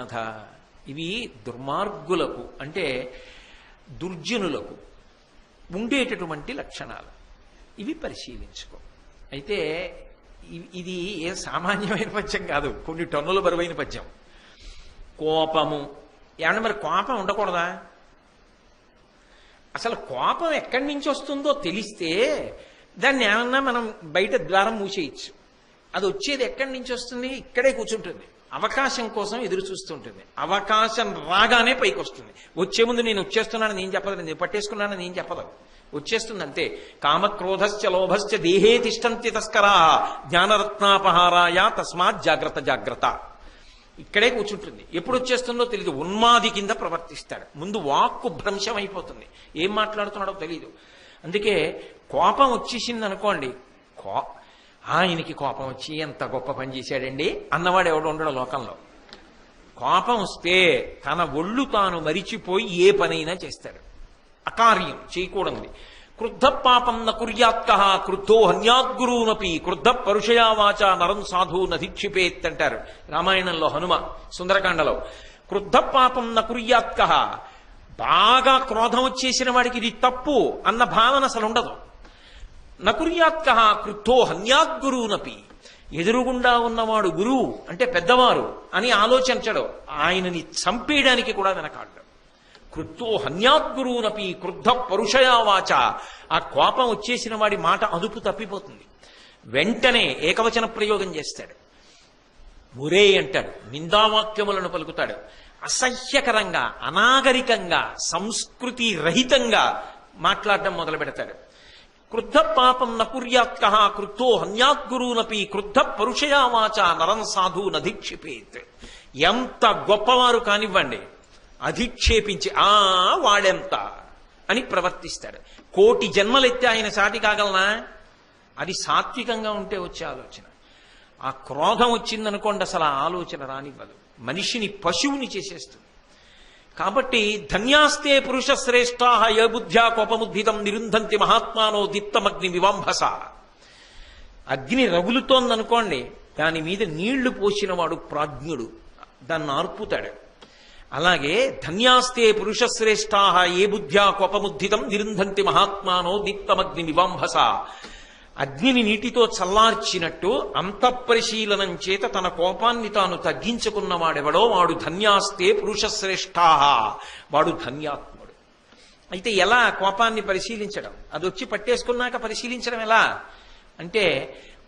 నాథ, ఇవి దుర్మార్గులకు అంటే దుర్జనులకు ఉండేటటువంటి లక్షణాలు, ఇవి పరిశీలించుకో. అయితే ఇది ఏ సామాన్యమైన పద్యం కాదు, కొన్ని టన్నుల బరువైన పద్యం. కోపము ఏమన్నా, మరి కోపం ఉండకూడదా? అసలు కోపం ఎక్కడి నుంచి వస్తుందో తెలిస్తే దాన్ని ఏమన్నా మనం బయట ద్వారం మూసేయచ్చు. అది వచ్చేది ఎక్కడి నుంచి వస్తుంది? ఇక్కడే కూర్చుంటుంది, అవకాశం కోసం ఎదురు చూస్తుంటుంది. అవకాశం రాగానే పైకి వస్తుంది. వచ్చే ముందు నేను వచ్చేస్తున్నానని నేను చెప్పదు, నేను పట్టేసుకున్నానని నేను చెప్పదు, వచ్చేస్తుంది అంతే. కామక్రోధశ్చ లోభశ్చ దేహే తిష్టంతి తస్కరా జ్ఞానరత్నాపహారాయ తస్మాత్ జాగ్రత్త జాగ్రత్త. ఇక్కడే కూర్చుంటుంది. ఎప్పుడు వచ్చేస్తుందో తెలియదు. ఉన్మాది కింద ప్రవర్తిస్తాడు. ముందు వాక్కు భ్రంశం అయిపోతుంది, ఏం మాట్లాడుతున్నాడో తెలియదు. అందుకే కోపం వచ్చేసింది అనుకోండి, ఆయనకి కోపం వచ్చి ఎంత గొప్ప పని చేశాడండి అన్నవాడు ఎవడు ఉండడు లోకంలో. కోపం వస్తే తన ఒళ్ళు తాను మరిచిపోయి ఏ పనైనా చేస్తాడు, అకార్యం చేయకూడదు. క్రుద్ధ పాపం న కుర్యాత్క క్రుద్ధో హన్యాద్గురూనపి క్రుద్ధ పరుషయా వాచ నరం సాధు నధిక్షిపేత్ అంటారు రామాయణంలో హనుమ సుందరకాండలో. క్రుద్ధ పాపం న కుర్యాత్క, బాగా క్రోధం వచ్చేసిన వాడికి ఇది తప్పు అన్న భావన అసలు ఉండదు. నకుర్యాత్క క్రుద్ధో హన్యాద్గురూనపి, ఎదురుగుండా ఉన్నవాడు గురువు అంటే పెద్దవారు అని ఆలోచించడు, ఆయనని చంపేయడానికి కూడా వెనకాడు. క్రుద్ధో హన్యాద్గురూనపి క్రుద్ధ పరుషయా వాచ, ఆ కోపం వచ్చేసిన వాడి మాట అదుపు తప్పిపోతుంది. వెంటనే ఏకవచన ప్రయోగం చేస్తాడు, మురే అంటాడు, నిందావాక్యములను పలుకుతాడు. అసహ్యకరంగా, అనాగరికంగా, సంస్కృతి రహితంగా మాట్లాడడం మొదలు పెడతాడు. క్రుద్ధ పాపం నకుర్యాత్క క్రుద్ధో హన్యాద్గురూనపి క్రుద్ధ పరుషయా వాచ నరం సాధు నధిక్షిపేత్. ఎంత గొప్పవారు కానివ్వండి, అధిక్షేపించి వాడెంత అని ప్రవర్తిస్తాడు. కోటి జన్మలెత్తి ఆయన సాటి కాగలనా? అది సాత్వికంగా ఉంటే వచ్చే ఆలోచన. ఆ క్రోధం వచ్చిందనుకోండి అసలు ఆ ఆలోచన రానివ్వదు, మనిషిని పశువుని చేసేస్తుంది. కాబట్టి ధన్యాస్తే పురుష శ్రేష్టా ఏ బుద్ధ్యా కోపముద్ధితం నిరుంధంతి మహాత్మానో దీప్తమగ్ని వివాంభస. అగ్ని రగులుతోందనుకోండి, దాని మీద నీళ్లు పోసినవాడు ప్రాజ్ఞుడు, దాన్ని ఆర్పుతాడు. అలాగే ధన్యాస్తే పురుష శ్రేష్టా ఏ బుద్ధ్యా కోపముద్ధితం నిరుంధంతి మహాత్మానో దీప్తమగ్ని వివాంభస. అగ్నిని నీటితో చల్లార్చినట్టు అంతఃపరిశీలనం చేత తన కోపాన్ని తాను తగ్గించుకున్నవాడెవడో వాడు ధన్యాస్తే పురుష శ్రేష్టా, వాడు ధన్యాత్ముడు. అయితే ఎలా కోపాన్ని పరిశీలించడం? అది వచ్చి పట్టేసుకున్నాక పరిశీలించడం ఎలా అంటే,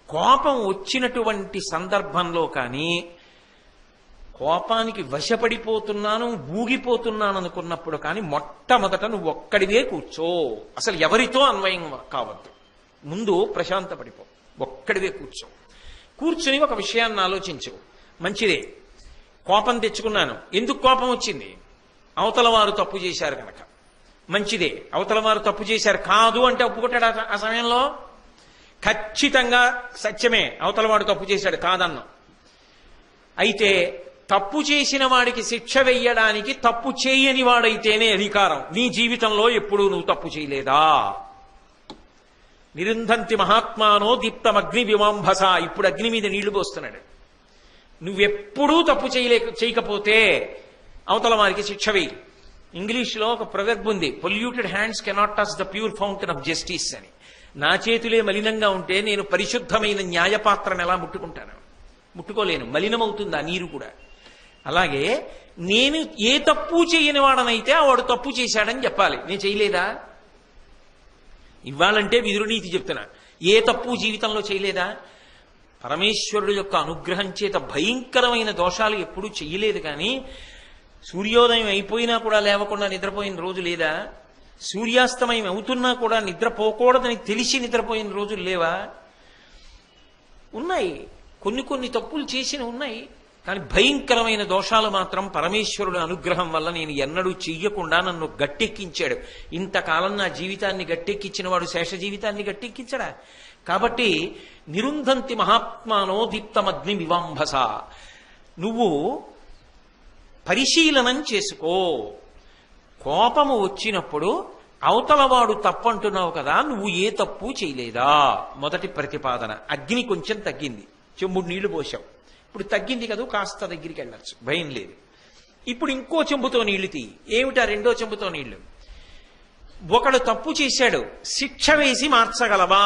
కోపం వచ్చినటువంటి సందర్భంలో కానీ కోపానికి వశపడిపోతున్నాను ఊగిపోతున్నాను అనుకున్నప్పుడు కానీ మొట్టమొదట నువ్వు ఒక్కడివే కూర్చో. అసలు ఎవరితో అన్వయం కావద్దు, ముందు ప్రశాంత పడిపో, ఒక్కడివే కూర్చో. కూర్చుని ఒక విషయాన్ని ఆలోచించు. మంచిదే, కోపం తెచ్చుకున్నాను, ఎందుకు కోపం వచ్చింది? అవతల వారు తప్పు చేశారు కనుక. మంచిదే, అవతల వారు తప్పు చేశారు కాదు అంటే ఒప్పుకుంటాడు ఆ సమయంలో? ఖచ్చితంగా సత్యమే, అవతల వాడు తప్పు చేశాడు కాదన్నా. అయితే తప్పు చేసిన వాడికి శిక్ష వెయ్యడానికి తప్పు చేయని వాడైతేనే అధికారం. నీ జీవితంలో ఎప్పుడూ నువ్వు తప్పు చేయలేదా? నిరుంధంతి మహాత్మానో దీప్తమగ్ని వివాంభస. ఇప్పుడు అగ్ని మీద నీళ్లు పోస్తున్నాడు. నువ్వెప్పుడూ తప్పు చేయకపోతే అవతల వారికి శిక్ష వెయ్యి. ఇంగ్లీష్లో ఒక ప్రొవెర్బ్ ఉంది, polluted hands cannot touch the pure fountain of justice అని. నా చేతులే మలినంగా ఉంటే నేను పరిశుద్ధమైన న్యాయపాత్రను ఎలా ముట్టుకుంటాను? ముట్టుకోలేను, మలినమవుతుంది ఆ నీరు కూడా. అలాగే నేను ఏ తప్పు చేయని వాడనైతే వాడు తప్పు చేశాడని చెప్పాలి. నేను చేయలేదా? ఇవ్వాలంటే విదురునీతి చెప్తున్నా, ఏ తప్పు జీవితంలో చేయలేదా? పరమేశ్వరుడు యొక్క అనుగ్రహం చేత భయంకరమైన దోషాలు ఎప్పుడూ చెయ్యలేదు. కానీ సూర్యోదయం అయిపోయినా కూడా లేవకుండా నిద్రపోయిన రోజు లేదా? సూర్యాస్తమయం అవుతున్నా కూడా నిద్రపోకూడదని తెలిసి నిద్రపోయిన రోజులు లేవా? ఉన్నాయి, కొన్ని తప్పులు చేసిన ఉన్నాయి. కానీ భయంకరమైన దోషాలు మాత్రం పరమేశ్వరుడు అనుగ్రహం వల్ల నేను ఎన్నడూ చెయ్యకుండా నన్ను గట్టెక్కించాడు. ఇంతకాలం నా జీవితాన్ని గట్టెక్కించిన వాడు శేష జీవితాన్ని గట్టెక్కించడా? కాబట్టి నిరుంధంతి మహాత్మానో దీప్తమగ్ని వివాంభస. నువ్వు పరిశీలనం చేసుకో. కోపము వచ్చినప్పుడు అవతలవాడు తప్పంటున్నావు కదా, నువ్వు ఏ తప్పు చేయలేదా? మొదటి ప్రతిపాదన. అగ్ని కొంచెం తగ్గింది, చెంబుడు నీళ్లు పోసావు, ఇప్పుడు తగ్గింది కదా, కాస్త దగ్గరికి వెళ్ళచ్చు, భయం లేదు. ఇప్పుడు ఇంకో చెంబుతో నీళ్లు తీ. ఏమిటా రెండో చెంబుతో నీళ్లు? ఒకడు తప్పు చేశాడు, శిక్ష వేసి మార్చగలవా?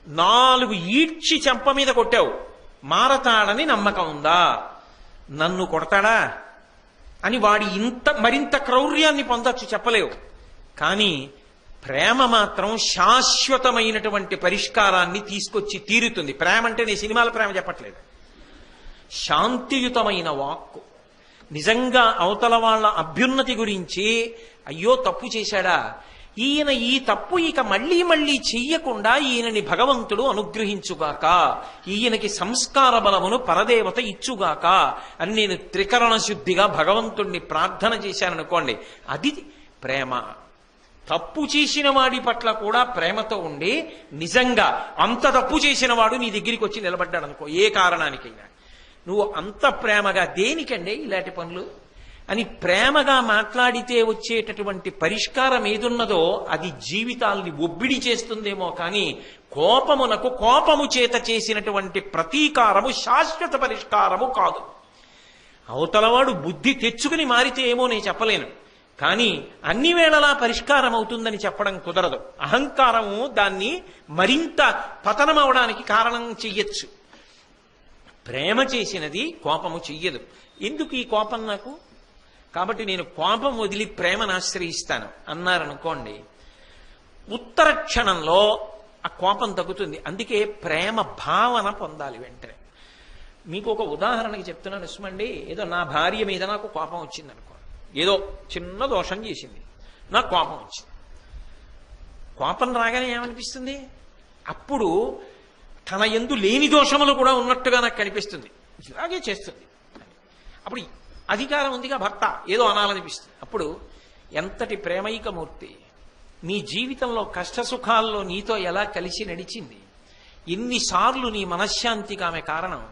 4 ఈడ్చి చెంప మీద కొట్టావు, మారతాడని నమ్మకం ఉందా? నన్ను కొడతాడా అని వాడి మరింత క్రౌర్యాన్ని పొందొచ్చు, చెప్పలేవు. కానీ ప్రేమ మాత్రం శాశ్వతమైనటువంటి పరిష్కారాన్ని తీసుకొచ్చి తీరుతుంది. ప్రేమ అంటే నేను సినిమాల ప్రేమ చెప్పట్లేదు. శాంతియుతమైన వాక్కు, నిజంగా అవతల వాళ్ళ అభ్యున్నతి గురించి, అయ్యో తప్పు చేశాడా, ఈయన ఈ తప్పు ఇక మళ్ళీ మళ్ళీ చెయ్యకుండా ఈయనని భగవంతుడు అనుగ్రహించుగాక, ఈయనకి సంస్కార బలమును పరదేవత ఇచ్చుగాక అని నేను త్రికరణ శుద్ధిగా భగవంతుణ్ణి ప్రార్థన చేశాననుకోండి, అది ప్రేమ. తప్పు చేసిన వాడి పట్ల కూడా ప్రేమతో ఉండి, నిజంగా అంత తప్పు చేసిన వాడు నీ దగ్గరికి వచ్చి నిలబడ్డాడు అనుకో, ఏ కారణానికైనా, నువ్వు అంత ప్రేమగా దేనికండి ఇలాంటి పనులు అని ప్రేమగా మాట్లాడితే వచ్చేటటువంటి పరిష్కారం ఏదున్నదో అది జీవితాల్ని ఒబ్బిడి చేస్తుందేమో కానీ కోపమునకు కోపము చేత చేసినటువంటి ప్రతీకారము శాశ్వత పరిష్కారము కాదు. అవతలవాడు బుద్ధి తెచ్చుకుని మారితే ఏమో నేను చెప్పలేను, కానీ అన్ని వేళలా పరిష్కారం అవుతుందని చెప్పడం కుదరదు. అహంకారము దాన్ని మరింత పతనం అవడానికి కారణం చెయ్యొచ్చు. ప్రేమ చేసినది కోపము చెయ్యదు. ఎందుకు ఈ కోపం నాకు, కాబట్టి నేను కోపం వదిలి ప్రేమను ఆశ్రయిస్తాను అన్నారనుకోండి, ఉత్తర క్షణంలో ఆ కోపం తగ్గుతుంది. అందుకే ప్రేమ భావన పొందాలి వెంటనే. మీకు ఒక ఉదాహరణకి చెప్తున్నాను సుమండి. ఏదో నా భార్య మీద నాకు కోపం వచ్చింది అనుకో, ఏదో చిన్న దోషం చేసింది, నాకు కోపం వచ్చింది. కోపం రాగానే ఏమనిపిస్తుంది? అప్పుడు తన యందు లేని దోషములు కూడా ఉన్నట్టుగా నాకు కనిపిస్తుంది, ఇలాగే చేస్తుంది. అప్పుడు అధికారం ఉందిగా భర్త, ఏదో అనాలనిపిస్తుంది. అప్పుడు ఎంతటి ప్రేమైకమూర్తి, నీ జీవితంలో కష్టసుఖాల్లో నీతో ఎలా కలిసి నడిచింది, ఎన్నిసార్లు నీ మనశ్శాంతికి ఆమె కారణం,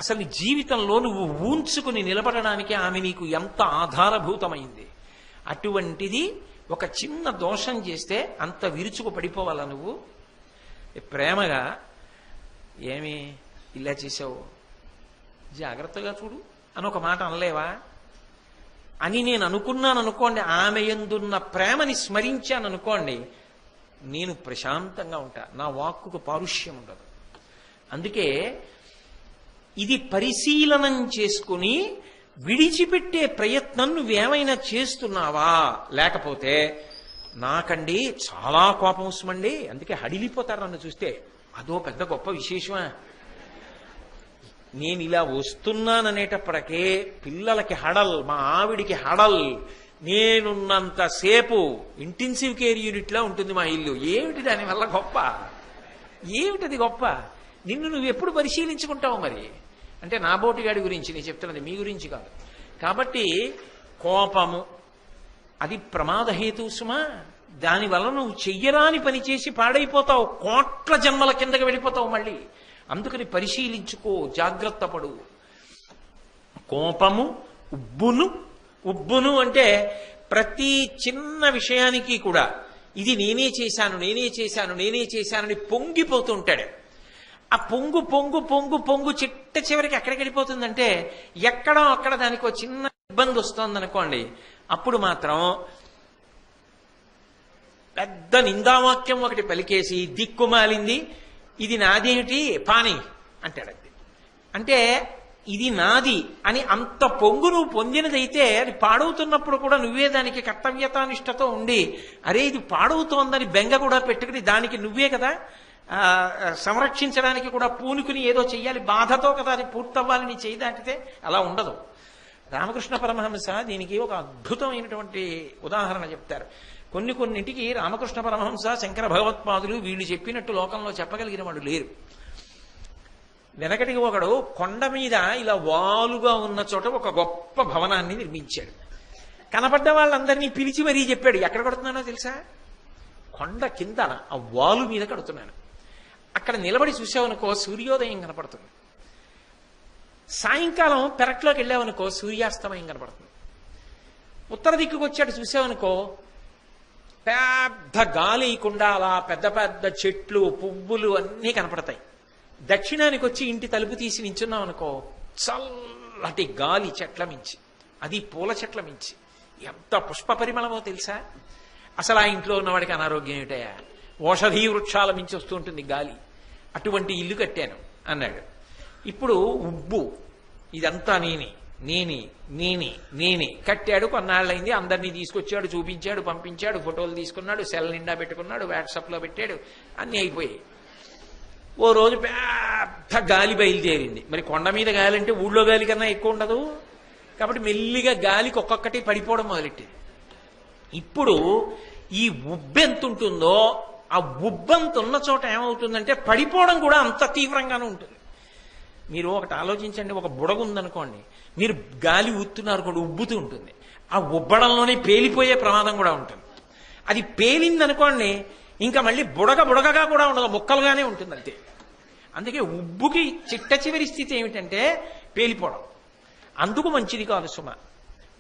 అసలు జీవితంలో నువ్వు ఊంచుకుని నిలబడడానికి ఆమె నీకు ఎంత ఆధారభూతమైంది. అటువంటిది ఒక చిన్న దోషం చేస్తే అంత విరుచుకు పడిపోవాలా నువ్వు? ప్రేమగా, ఏమి ఇలా చేసావు, జాగ్రత్తగా చూడు అని ఒక మాట అనలేవా అని నేను అనుకున్నాను అనుకోండి, ఆమె యందున్న ప్రేమని స్మరించాను అనుకోండి, నేను ప్రశాంతంగా ఉంటా, నా వాక్కుకు పారుష్యం ఉండదు. అందుకే ఇది పరిశీలనం చేసుకుని విడిచిపెట్టే ప్రయత్నం నువ్వేమైనా చేస్తున్నావా? లేకపోతే నాకండి చాలా కోపం వస్తుందండి, అందుకే హడిలిపోతారు నన్ను చూస్తే, అదో పెద్ద గొప్ప విశేషమా? నేను ఇలా వస్తున్నాననేటప్పటికే పిల్లలకి హడల్, మా ఆవిడికి హడల్, నేనున్నంతసేపు ఇంటెన్సివ్ కేర్ యూనిట్లా ఉంటుంది మా ఇల్లు. ఏమిటి దానివల్ల గొప్ప? ఏమిటది గొప్ప? నిన్ను నువ్వు ఎప్పుడు పరిశీలించుకుంటావు మరి? అంటే నా బోటిగాడి గురించి నేను చెప్తున్నది, మీ గురించి కాదు. కాబట్టి కోపము అది ప్రమాదహేతు సుమా. దానివల్ల నువ్వు చెయ్యరాని పని చేసి పాడైపోతావు, కోట్ల జన్మల కిందకి వెళ్ళిపోతావు మళ్ళీ. అందుకని పరిశీలించుకో, జాగ్రత్త పడు. కోపము ఉబ్బును అంటే ప్రతి చిన్న విషయానికి కూడా ఇది నేనే చేశానని పొంగిపోతూ ఉంటాడు. ఆ పొంగు పొంగు పొంగు పొంగు చిట్ట చివరికి ఎక్కడికి వెళ్ళిపోతుందంటే, ఎక్కడో అక్కడ దానికి ఒక చిన్న ఇబ్బంది వస్తోందనుకోండి, అప్పుడు మాత్రం పెద్ద నిందావాక్యం ఒకటి పలికేసి దిక్కుమాలింది, ఇది నాదేమిటి పాని అంటాడు. అంటే ఇది నాది అని అంత పొంగు నువ్వు పొందినదైతే అది పాడవుతున్నప్పుడు కూడా నువ్వే దానికి కర్తవ్యతానిష్టతో ఉండి, అరే ఇది పాడవుతోందని బెంగ కూడా పెట్టుకుని దానికి నువ్వే కదా సంరక్షించడానికి కూడా పూనుకుని ఏదో చెయ్యాలి, బాధతో కదా అది పూర్తవ్వాలి, నీ చేయి దాటితే అలా ఉండదు. రామకృష్ణ పరమహంస దీనికి ఒక అద్భుతమైనటువంటి ఉదాహరణ చెప్తారు. కొన్నింటికి రామకృష్ణ పరమహంస, శంకర భగవత్పాదులు వీళ్ళు చెప్పినట్టు లోకంలో చెప్పగలిగిన వాడు లేరు. వెనకటికి ఒకడు కొండ మీద ఇలా వాలుగా ఉన్న చోట ఒక గొప్ప భవనాన్ని నిర్మించాడు. కనపడ్డ వాళ్ళందరినీ పిలిచి మరీ చెప్పాడు, ఎక్కడ కడుతున్నానో తెలుసా? కొండ కింద ఆ వాలు మీద కడుతున్నాను. అక్కడ నిలబడి చూసావనుకో సూర్యోదయం కనపడుతుంది, సాయంకాలం పెరట్లోకి వెళ్ళావనుకో సూర్యాస్తమయం కనపడుతుంది, ఉత్తర దిక్కుకు వచ్చాడు చూసావనుకో పెద్ద గాలి వేయకుండా అలా పెద్ద పెద్ద చెట్లు పువ్వులు అన్నీ కనపడతాయి. దక్షిణానికి వచ్చి ఇంటి తలుపు తీసి నించున్నాం అనుకో చల్లటి గాలి చెట్ల మించి, అది పూల చెట్ల మించి ఎంత పుష్ప పరిమళమో తెలుసా. అసలు ఆ ఇంట్లో ఉన్నవాడికి అనారోగ్యం ఏమిటయా, ఓషధీ వృక్షాల మించి వస్తూ ఉంటుంది గాలి. అటువంటి ఇల్లు కట్టాను అన్నాడు. ఇప్పుడు ఉబ్బు, ఇదంతా నేనే కట్టాడు. కొన్నాళ్ళైంది, అందరినీ తీసుకొచ్చాడు, చూపించాడు, పంపించాడు, ఫోటోలు తీసుకున్నాడు, సెల్ నిండా పెట్టుకున్నాడు, వాట్సాప్లో పెట్టాడు, అన్నీ అయిపోయాయి. ఓ రోజు పెద్ద గాలి బయలుదేరింది. మరి కొండ మీద గాలి అంటే ఊళ్ళో గాలి కన్నా ఎక్కువ ఉండదు కాబట్టి మెల్లిగా గాలికి ఒక్కొక్కటి పడిపోవడం మొదలెట్టింది. ఇప్పుడు ఈ ఉబ్బెంత ఉంటుందో ఆ ఉబ్బంత ఉన్న చోట ఏమవుతుందంటే పడిపోవడం కూడా అంత తీవ్రంగానే ఉంటుంది. మీరు ఒకటి ఆలోచించండి, ఒక బుడగ ఉందనుకోండి, మీరు గాలి ఊతున్నారు కూడా ఉబ్బుతూ ఉంటుంది. ఆ ఉబ్బడంలోనే పేలిపోయే ప్రమాదం కూడా ఉంటుంది. అది పేలిందనుకోండి ఇంకా మళ్ళీ బుడగగా కూడా ఉండదు, ముక్కలుగానే ఉంటుంది అంతే. అందుకే ఉబ్బుకి చిట్ట చివరి స్థితి ఏమిటంటే పేలిపోవడం. అందుకు మంచిది కాదు సుమ.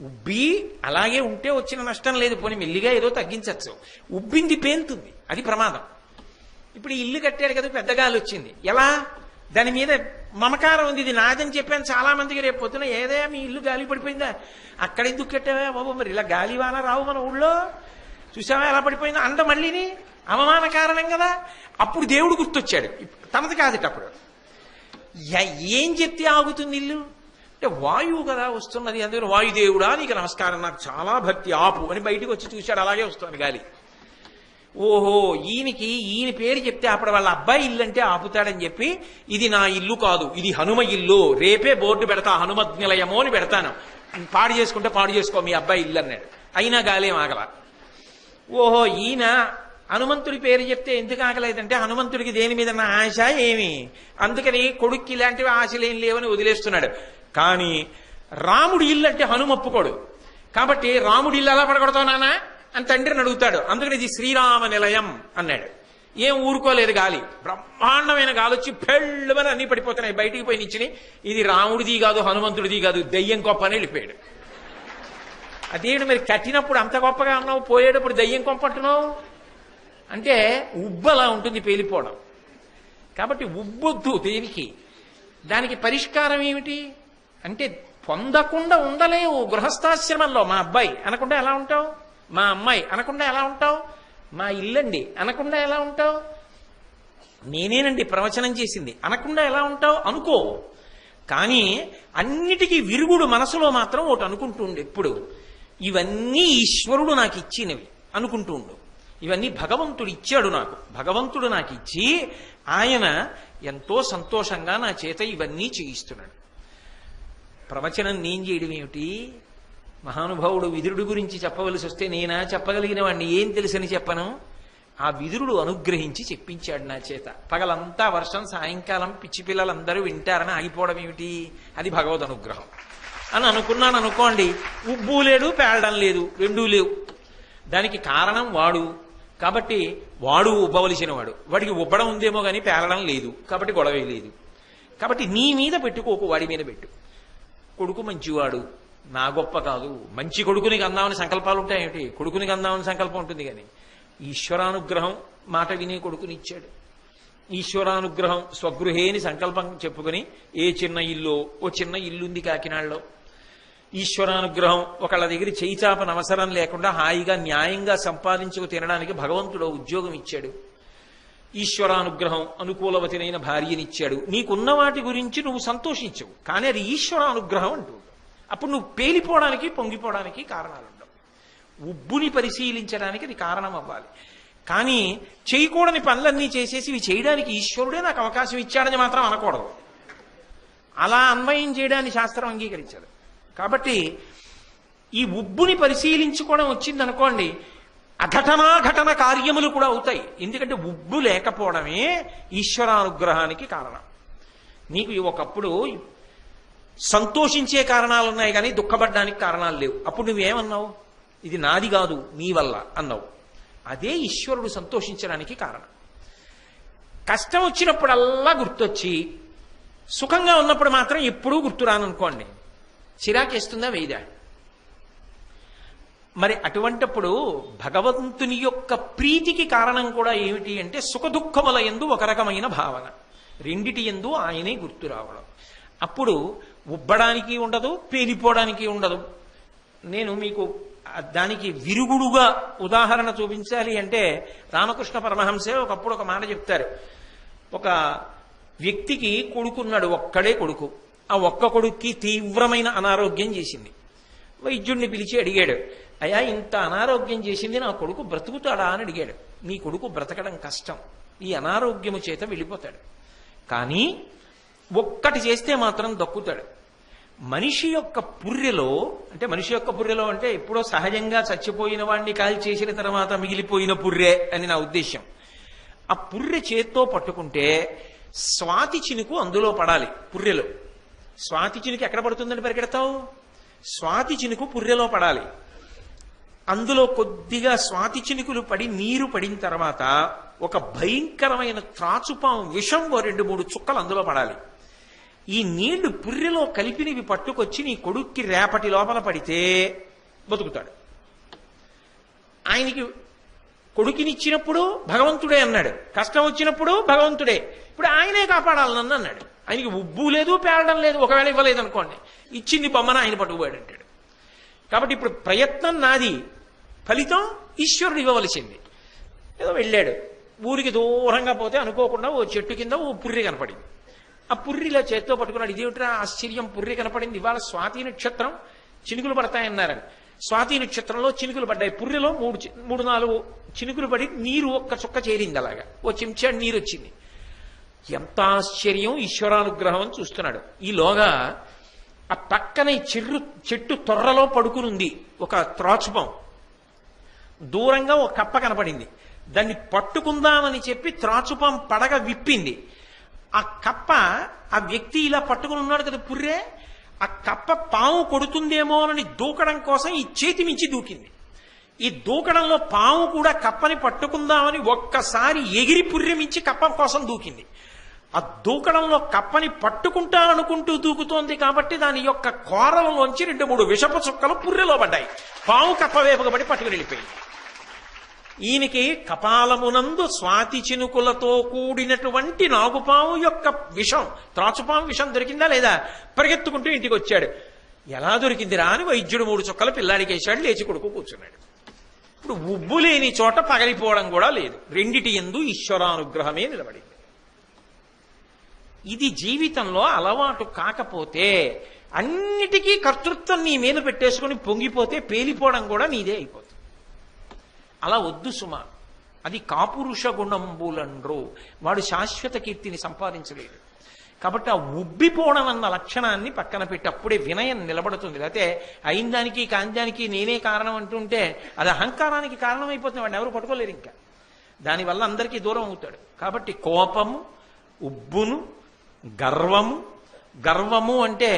ఉబ్బి అలాగే ఉంటే వచ్చిన నష్టం లేదు, పోనీ మెల్లిగా ఏదో తగ్గించచ్చు. ఉబ్బింది పేలుతుంది, అది ప్రమాదం. ఇప్పుడు ఇల్లు కట్టాడు కదా, పెద్ద గాలి వచ్చింది, ఎలా? దాని మీద మమకారం ఉంది, ఇది నాదని చెప్పాను చాలా మందికి. రేపు పొద్దున ఏదే మీ ఇల్లు గాలి పడిపోయిందా, అక్కడ ఎందుకు కట్టావా బాబు, మరి ఇలా గాలి వాన రావు మన ఊళ్ళో, చూసావా ఎలా పడిపోయిందో అంట, మళ్ళీని అవమాన కారణం కదా. అప్పుడు దేవుడు గుర్తొచ్చాడు, తనది కాదు. అప్పుడు ఏం చెప్తే ఆగుతుంది ఇల్లు అంటే వాయువు కదా వస్తున్నది, అందుకని వాయుదేవుడా నీకు నమస్కారం, నాకు చాలా భక్తి, ఆపు అని బయటకు వచ్చి చూశాడు, అలాగే వస్తుంది గాలి. ఓహో ఈయన పేరు చెప్తే అప్పుడు వాళ్ళ అబ్బాయి ఇల్లు అంటే ఆపుతాడని చెప్పి, ఇది నా ఇల్లు కాదు, ఇది హనుమ ఇల్లు, రేపే బోర్డు పెడతా, హనుమజ్ఞలయమో అని పెడతాను, పాడు చేసుకుంటే పాడు చేసుకో మీ అబ్బాయి ఇల్లు అన్నాడు. అయినా గాలేం ఆగల. ఓహో ఈయన హనుమంతుడి పేరు చెప్తే ఎందుకు ఆగలేదంటే హనుమంతుడికి దేని మీద నా ఆశ ఏమి, అందుకని కొడుక్కి ఇలాంటివి ఆశలేం లేవని వదిలేస్తున్నాడు. కానీ రాముడి ఇల్లు అంటే హనుమ ఒప్పుకోడు, కాబట్టి రాముడి ఇల్లు ఎలా పడగొడతావు నానా అని తండ్రిని అడుగుతాడు. అందుకని ఇది శ్రీరామ నిలయం అన్నాడు. ఏం ఊరుకోలేదు గాలి, బ్రహ్మాండమైన గాలి వచ్చి పెళ్ళమని అన్ని పడిపోతున్నాయి, బయటికి పోయి నిచ్చిని. ఇది రాముడిది కాదు, హనుమంతుడిది కాదు, దయ్యం గొప్ప అని వెళ్ళిపోయాడు. అదేంటి మరి కట్టినప్పుడు అంత గొప్పగా అన్నావు, పోయేటప్పుడు దయ్యం కొంప అంటున్నావు అంటే ఉబ్బు అలా ఉంటుంది, పేలిపోవడం. కాబట్టి ఉబ్బొద్దు దేనికి. దానికి పరిష్కారం ఏమిటి అంటే పొందకుండా ఉండలేవు గృహస్థాశ్రమంలో. మా అబ్బాయి అనకుండా ఎలా ఉంటావు, మా అమ్మాయి అనకుండా ఎలా ఉంటావు, మా ఇల్లండి అనకుండా ఎలా ఉంటావు, నేనేనండి ప్రవచనం చేసింది అనకుండా ఎలా ఉంటావు, అనుకో. కానీ అన్నిటికీ విరుగుడు మనసులో మాత్రం ఒకటి అనుకుంటూ ఉండు ఎప్పుడు, ఇవన్నీ ఈశ్వరుడు నాకు ఇచ్చినవి అనుకుంటూ ఉండు. ఇవన్నీ భగవంతుడు ఇచ్చాడు నాకు, భగవంతుడు నాకు ఇచ్చి ఆయన ఎంతో సంతోషంగా నా చేత ఇవన్నీ చేయిస్తున్నాడు. ప్రవచనం నేను చేయడం ఏమిటి, మహానుభావుడు విదురుడు గురించి చెప్పవలసి వస్తే నేనా చెప్పగలిగిన వాడిని, ఏం తెలుసని చెప్పను. ఆ విదురుడు అనుగ్రహించి చెప్పించాడు నా చేత. పగలంతా వర్షం, సాయంకాలం పిచ్చి పిల్లలందరూ వింటారని ఆగిపోవడం ఏమిటి, అది భగవద్ అనుగ్రహం అని అనుకున్నాను అనుకోండి. ఉబ్బు లేడు, పేలడం లేదు, రెండూ లేవు. దానికి కారణం వాడు, కాబట్టి వాడు ఉబ్బవలసిన వాడు, వాడికి ఉబ్బడం ఉందేమో కానీ పేలడం లేదు, కాబట్టి గొడవే లేదు. కాబట్టి నీ మీద పెట్టుకోకు, వాడి మీద పెట్టు. కొడుకు మంచివాడు, నా గొప్ప కాదు, మంచి కొడుకుని కందామని సంకల్పాలు ఉంటాయేమిటి, కొడుకుని కందామని సంకల్పం ఉంటుంది. కానీ ఈశ్వరానుగ్రహం మాట వినే కొడుకునిచ్చాడు. ఈశ్వరానుగ్రహం స్వగృహేని సంకల్పం చెప్పుకొని ఏ చిన్న ఇల్లు, ఓ చిన్న ఇల్లుంది కాకినాడలో. ఈశ్వరానుగ్రహం ఒకళ్ళ దగ్గర చేయి చాపన అవసరం లేకుండా హాయిగా న్యాయంగా సంపాదించుకు తినడానికి భగవంతుడు ఉద్యోగం ఇచ్చాడు. ఈశ్వరానుగ్రహం అనుకూలవతినైన భార్యనిచ్చాడు. నీకున్న వాటి గురించి నువ్వు సంతోషించవు, కానీ అది ఈశ్వరానుగ్రహం అంటూ. అప్పుడు నువ్వు పేలిపోవడానికి, పొంగిపోవడానికి కారణాలు ఉండవు. ఉబ్బుని పరిశీలించడానికి అది కారణం అవ్వాలి. కానీ చేయకూడని పనులన్నీ చేసేసి ఇవి చేయడానికి ఈశ్వరుడే నాకు అవకాశం ఇచ్చాడని మాత్రం అనకూడదు. అలా అన్వయం చేయడాన్ని శాస్త్రం అంగీకరించాడు. కాబట్టి ఈ ఉబ్బుని పరిశీలించుకోవడం వచ్చిందనుకోండి, అఘటనాఘటన కార్యములు కూడా అవుతాయి. ఎందుకంటే ఉబ్బు లేకపోవడమే ఈశ్వరానుగ్రహానికి కారణం. నీకు ఒకప్పుడు సంతోషించే కారణాలు ఉన్నాయి కానీ దుఃఖపడడానికి కారణాలు లేవు. అప్పుడు నువ్వేమన్నావు, ఇది నాది కాదు నీ వల్ల అన్నావు. అదే ఈశ్వరుడు సంతోషించడానికి కారణం. కష్టం వచ్చినప్పుడల్లా గుర్తొచ్చి, సుఖంగా ఉన్నప్పుడు మాత్రం ఎప్పుడూ గుర్తురాననుకోండి, చిరాకేస్తుందా వేయదా? మరి అటువంటప్పుడు భగవంతుని యొక్క ప్రీతికి కారణం కూడా ఏమిటి అంటే సుఖ దుఃఖముల యందు ఒక రకమైన భావన, రెండిటి యందు ఆయనే గుర్తు రావడం. అప్పుడు ఉబ్బడానికి ఉండదు, పేలిపోవడానికి ఉండదు. నేను మీకు దానికి విరుగుడుగా ఉదాహరణ చూపించాలి అంటే రామకృష్ణ పరమహంసే ఒకప్పుడు ఒక మాట చెప్తారు. ఒక వ్యక్తికి కొడుకున్నాడు, ఒక్కడే కొడుకు. ఆ ఒక్క కొడుక్కి తీవ్రమైన అనారోగ్యం చేసింది. వైద్యుడిని పిలిచి అడిగాడు, అయ్యా ఇంత అనారోగ్యం చేసింది, నా కొడుకు బ్రతుకుతాడా అని అడిగాడు. నీ కొడుకు బ్రతకడం కష్టం, ఈ అనారోగ్యము చేత వెళ్ళిపోతాడు, కానీ ఒక్కటి చేస్తే మాత్రం దక్కుతాడు. మనిషి యొక్క పుర్రెలో అంటే ఎప్పుడో సహజంగా చచ్చిపోయిన వాడిని కాల్ చేసిన తర్వాత మిగిలిపోయిన పుర్రె అని నా ఉద్దేశం. ఆ పుర్రె చేత్తో పట్టుకుంటే స్వాతి చినుకు అందులో పడాలి. పుర్రెలో స్వాతి చినుకు ఎక్కడ పడుతుందని పరిగెడతావు? స్వాతి చినుకు పుర్రెలో పడాలి. అందులో కొద్దిగా స్వాతి చినుకులు పడి నీరు పడిన తర్వాత ఒక భయంకరమైన త్రాచుపాము విషం 2-3 చుక్కలు అందులో పడాలి. ఈ నీళ్లు పుర్రెలో కలిపినవి పట్టుకొచ్చి నీ కొడుక్కి రేపటి లోపల పడితే బతుకుతాడు. ఆయనకి కొడుకునిచ్చినప్పుడు భగవంతుడే అన్నాడు, కష్టం వచ్చినప్పుడు భగవంతుడే, ఇప్పుడు ఆయనే కాపాడాలి నన్ను అన్నాడు. ఆయనకి ఉబ్బు లేదు, పేరడం లేదు. ఒకవేళ ఇవ్వలేదు అనుకోండి, ఇచ్చింది బొమ్మన ఆయన పట్టుకుపోయాడు అంటాడు. కాబట్టి ఇప్పుడు ప్రయత్నం నాది, ఫలితం ఈశ్వరుడు ఇవ్వవలసింది. ఏదో వెళ్ళాడు, ఊరికి దూరంగా పోతే అనుకోకుండా ఓ చెట్టు కింద ఓ పుర్రి కనపడింది. ఆ పుర్రిలో చేత్తో పట్టుకున్నాడు. ఇదేమిట్రా ఆశ్చర్యం, పుర్రి కనపడింది, ఇవాళ స్వాతి నక్షత్రం, చినుకులు పడతాయన్నారని. స్వాతి నక్షత్రంలో చినుకులు పడ్డాయి. పుర్రెలో 3-4 చినుకులు పడి నీరు ఒక్క చుక్క చేరింది. అలాగా ఓ చెంచాడు నీరు వచ్చింది. ఎంత ఆశ్చర్యం, ఈశ్వరానుగ్రహం అని చూస్తున్నాడు. ఈలోగా ఆ పక్కనే చెట్టు తొర్రలో పడుకునుంది ఒక త్రాచుపం. దూరంగా ఒక కప్ప కనపడింది. దాన్ని పట్టుకుందామని చెప్పి త్రాచుపం పడగ విప్పింది. ఆ కప్ప ఆ వ్యక్తి ఇలా పట్టుకుని ఉన్నాడు కదా పుర్రే, ఆ కప్ప పాము కొడుతుందేమో అని దూకడం కోసం ఈ చేతి మించి దూకింది. ఈ దూకడంలో పాము కూడా కప్పని పట్టుకుందామని ఒక్కసారి ఎగిరి పుర్రె మించి కప్ప కోసం దూకింది. ఆ దూకడంలో కప్పని పట్టుకుంటాననుకుంటూ దూకుతోంది కాబట్టి దాని యొక్క కోరలలోంచి 2-3 విషపు చుక్కలు పుర్రెలో పడ్డాయి. పాము కప్ప వేపుగా పడి పట్టుకుని వెళ్ళిపోయింది. ఈయనకి కపాలమునందు స్వాతి చినుకులతో కూడినటువంటి నాగుపాము యొక్క విషం, త్రాచుపాము విషం దొరికిందా లేదా? పరిగెత్తుకుంటూ ఇంటికి వచ్చాడు. ఎలా దొరికిందిరా అని వైద్యుడు 3 చుక్కలు పిల్లాడికి వేశాడు. లేచి కొడుకు కూర్చున్నాడు. ఇప్పుడు ఉబ్బు లేని చోట పగలిపోవడం కూడా లేదు. రెండిటి యందు ఈశ్వరానుగ్రహమే నిలబడింది. ఇది జీవితంలో అలవాటు కాకపోతే అన్నిటికీ కర్తృత్వం నీ మీద పెట్టేసుకుని పొంగిపోతే పేలిపోవడం కూడా నీదే అయిపోతుంది. అలా వద్దు సుమా. అది కాపురుష గుణంబులండ్రు. వాడు శాశ్వత కీర్తిని సంపాదించలేడు. కాబట్టి ఆ ఉబ్బిపోవడం అన్న లక్షణాన్ని పక్కన పెట్టి అప్పుడే వినయం నిలబడుతుంది. లేకపోతే అయిన దానికి కాందానికి నేనే కారణం అంటుంటే అది అహంకారానికి కారణమైపోతుంది. వాడిని ఎవరు పట్టుకోలేరు. ఇంకా దానివల్ల అందరికీ దూరం అవుతాడు. కాబట్టి కోపము, ఉబ్బును, గర్వము అంటే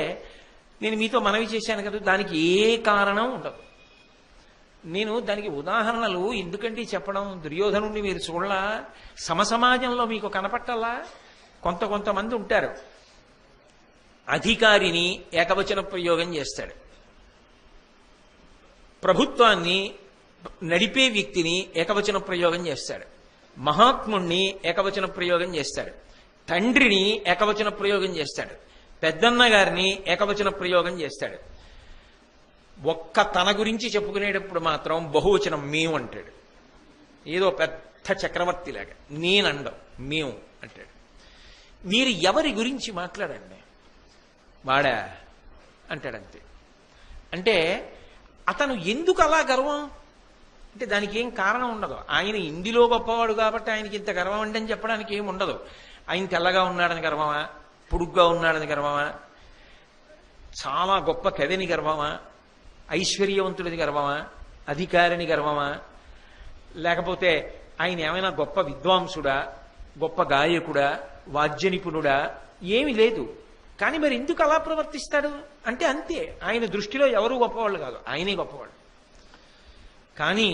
నేను మీతో మనవి చేశాను కదా, దానికి ఏ కారణం ఉండదు. నేను దానికి ఉదాహరణలు ఎందుకంటే చెప్పడం, దుర్యోధనుడిని మీరు చూడలా, సమసమాజంలో మీకు కనపట్టాలా? కొంతమంది ఉంటారు, అధికారిని ఏకవచన ప్రయోగం చేస్తాడు, ప్రభుత్వాన్ని నడిపే వ్యక్తిని ఏకవచన ప్రయోగం చేస్తాడు, మహాత్ముణ్ణి ఏకవచన ప్రయోగం చేస్తాడు, తండ్రిని ఏకవచన ప్రయోగం చేస్తాడు, పెద్దన్న గారిని ఏకవచన ప్రయోగం చేస్తాడు. ఒక్క తన గురించి చెప్పుకునేటప్పుడు మాత్రం బహువచనం మేము అంటాడు. ఏదో పెద్ద చక్రవర్తిలాగా నేనండం మేము అంటాడు. మీరు ఎవరి గురించి మాట్లాడండి, వాడా అంటాడంతే. అంటే అతను ఎందుకు అలా గర్వం అంటే దానికి ఏం కారణం ఉండదు. ఆయన ఇందులో గొప్పవాడు కాబట్టి ఆయనకి ఇంత గర్వం అంటే అని చెప్పడానికి ఏం ఉండదు. ఆయన తెల్లగా ఉన్నాడని గర్వమా, పొడుగ్గా ఉన్నాడని గర్వమా, చాలా గొప్ప కవిని గర్వమా, ఐశ్వర్యవంతుడిని గర్వమా, అధికారిని గర్వమా, లేకపోతే ఆయన ఏమైనా గొప్ప విద్వాంసుడా, గొప్ప గాయకుడా, వాద్య నిపుణుడా? ఏమీ లేదు. కానీ మరి ఎందుకు అలా ప్రవర్తిస్తాడు అంటే అంతే. ఆయన దృష్టిలో ఎవరు గొప్పవాళ్ళు కాదు, ఆయనే గొప్పవాడు. కానీ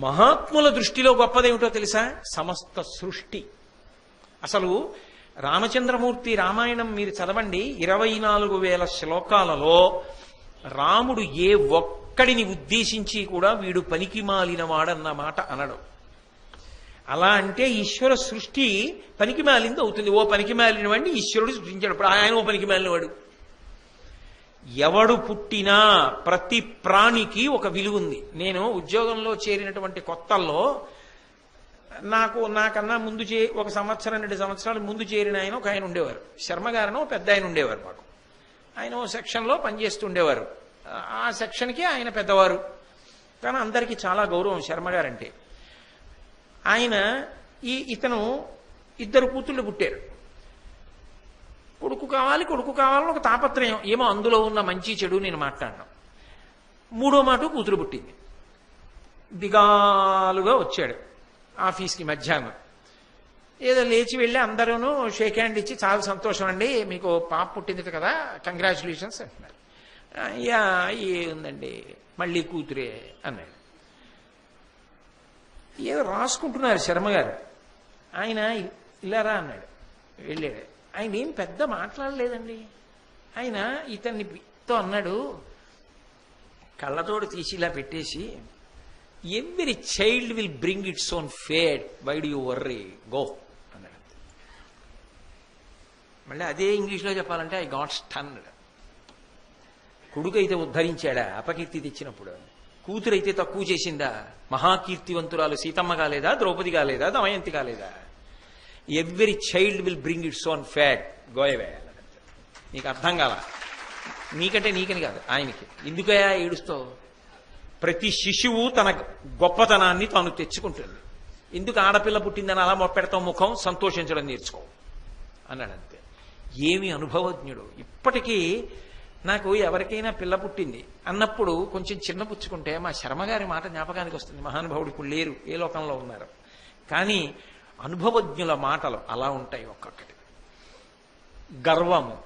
మహాత్ముల దృష్టిలో గొప్పదేమిటో తెలుసా? సమస్త సృష్టి. అసలు రామచంద్రమూర్తి రామాయణం మీరు చదవండి, 24,000 శ్లోకాలలో రాముడు ఏ ఒక్కడిని ఉద్దేశించి కూడా వీడు పనికి మాలిన వాడన్న మాట అనడు. అలా అంటే ఈశ్వర సృష్టి పనికి మాలింది అవుతుంది. ఓ పనికి మాలిన వాడిని ఈశ్వరుడు సృష్టించాడు. ఇప్పుడు ఆయన ఓ పనికి మాలినవాడు. ఎవడు పుట్టినా ప్రతి ప్రాణికి ఒక విలువ ఉంది. నేను ఉద్యోగంలో చేరినటువంటి కొత్తల్లో నాకన్నా ముందు 1 సంవత్సరం 2 సంవత్సరాలు ముందు చేరిన ఆయన ఒక ఆయన ఉండేవారు. శర్మ గారని ఒక పెద్ద ఆయన ఉండేవారు. మాకు ఆయన ఓ సెక్షన్లో పనిచేస్తుండేవారు. ఆ సెక్షన్కి ఆయన పెద్దవారు, కానీ అందరికీ చాలా గౌరవం శర్మ గారంటే. ఆయన ఇతను 2 కూతుళ్ళు పుట్టారు. కొడుకు కావాలని ఒక తాపత్రయం. ఏమో అందులో ఉన్న మంచి చెడు నేను మాట్లాడను. 3వ మాట కూతురు పుట్టింది. దిగాలుగా వచ్చాడు ఆఫీస్కి మధ్యాహ్నం. ఏదో లేచి వెళ్ళి అందరూ షేక్ హ్యాండ్ ఇచ్చి చాలా సంతోషం అండి, మీకు పాప పుట్టింది కదా, కంగ్రాచులేషన్స్ అంటున్నారు. ఏముందండి మళ్ళీ కూతురే అన్నాడు. ఏదో రాసుకుంటున్నారు శర్మ గారు. ఆయన ఇలారా అన్నాడు. వెళ్ళాడు. ఆయన ఏం పెద్ద మాట్లాడలేదండి. ఆయన ఇతన్నితో అన్నాడు, కళ్ళతోడు తీసి ఇలా పెట్టేసి, every child will bring its own fate, why do you worry, go అన్నాడు. మళ్ళీ అదే ఇంగ్లీష్లో చెప్పాలంటే ఐ గాట్ స్టన్డ్. కొడుకు అయితే ఉద్ధరించాడా అపకీర్తి తెచ్చినప్పుడు? కూతురైతే తక్కువ చేసిందా? మహాకీర్తివంతురాలు సీతమ్మ కాలేదా? ద్రౌపది కాలేదా? దమయంతి కాలేదా? Every child will bring its own fate, go away. నీకు అర్థం కాల? నీకంటే నీకని కాదు, ఆయనకి. ఎందుకయా ఏడుస్తావు? ప్రతి శిశువు తన గొప్పతనాన్ని తాను తెచ్చుకుంటుంది. ఎందుకు ఆడపిల్ల పుట్టిందని అలా మొప్పెడతావు? ముఖం సంతోషించడం నేర్చుకో అన్నాడంతే. ఏమి అనుభవజ్ఞుడు. ఇప్పటికీ నాకు ఎవరికైనా పిల్ల పుట్టింది అన్నప్పుడు కొంచెం చిన్నపుచ్చుకుంటే మా శర్మగారి మాట జ్ఞాపకానికి వస్తుంది. మహానుభావుడు ఇప్పుడు లేరు, ఏ లోకంలో ఉన్నారు. కానీ అనుభవజ్ఞుల మాటలు అలా ఉంటాయి. ఒక్కొక్కటి గర్వము,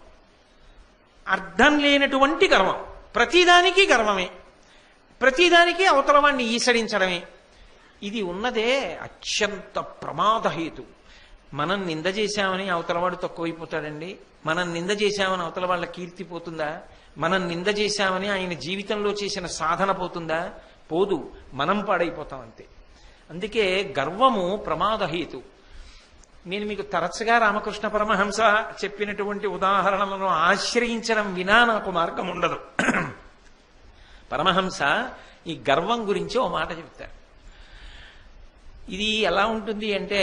అర్థం లేనటువంటి గర్వం. ప్రతిదానికి గర్వమే, ప్రతిదానికి అవతల వాణ్ణి ఈసడించడమే. ఇది ఉన్నదే అత్యంత ప్రమాదహేతు. మనం నింద చేశామని అవతలవాడు తక్కువైపోతాడండి. మనం నింద చేశామని అవతల వాళ్ళ కీర్తి పోతుందా? మనం నింద చేశామని ఆయన జీవితంలో చేసిన సాధన పోతుందా? పోదు. మనం పాడైపోతాం అంతే. అందుకే గర్వము ప్రమాదహేతు. నేను మీకు తరచుగా రామకృష్ణ పరమహంస చెప్పినటువంటి ఉదాహరణలను ఆశ్రయించడం వినా నాకు మార్గం ఉండదు. పరమహంస ఈ గర్వం గురించి ఓ మాట చెప్తారు. ఇది ఎలా ఉంటుంది అంటే,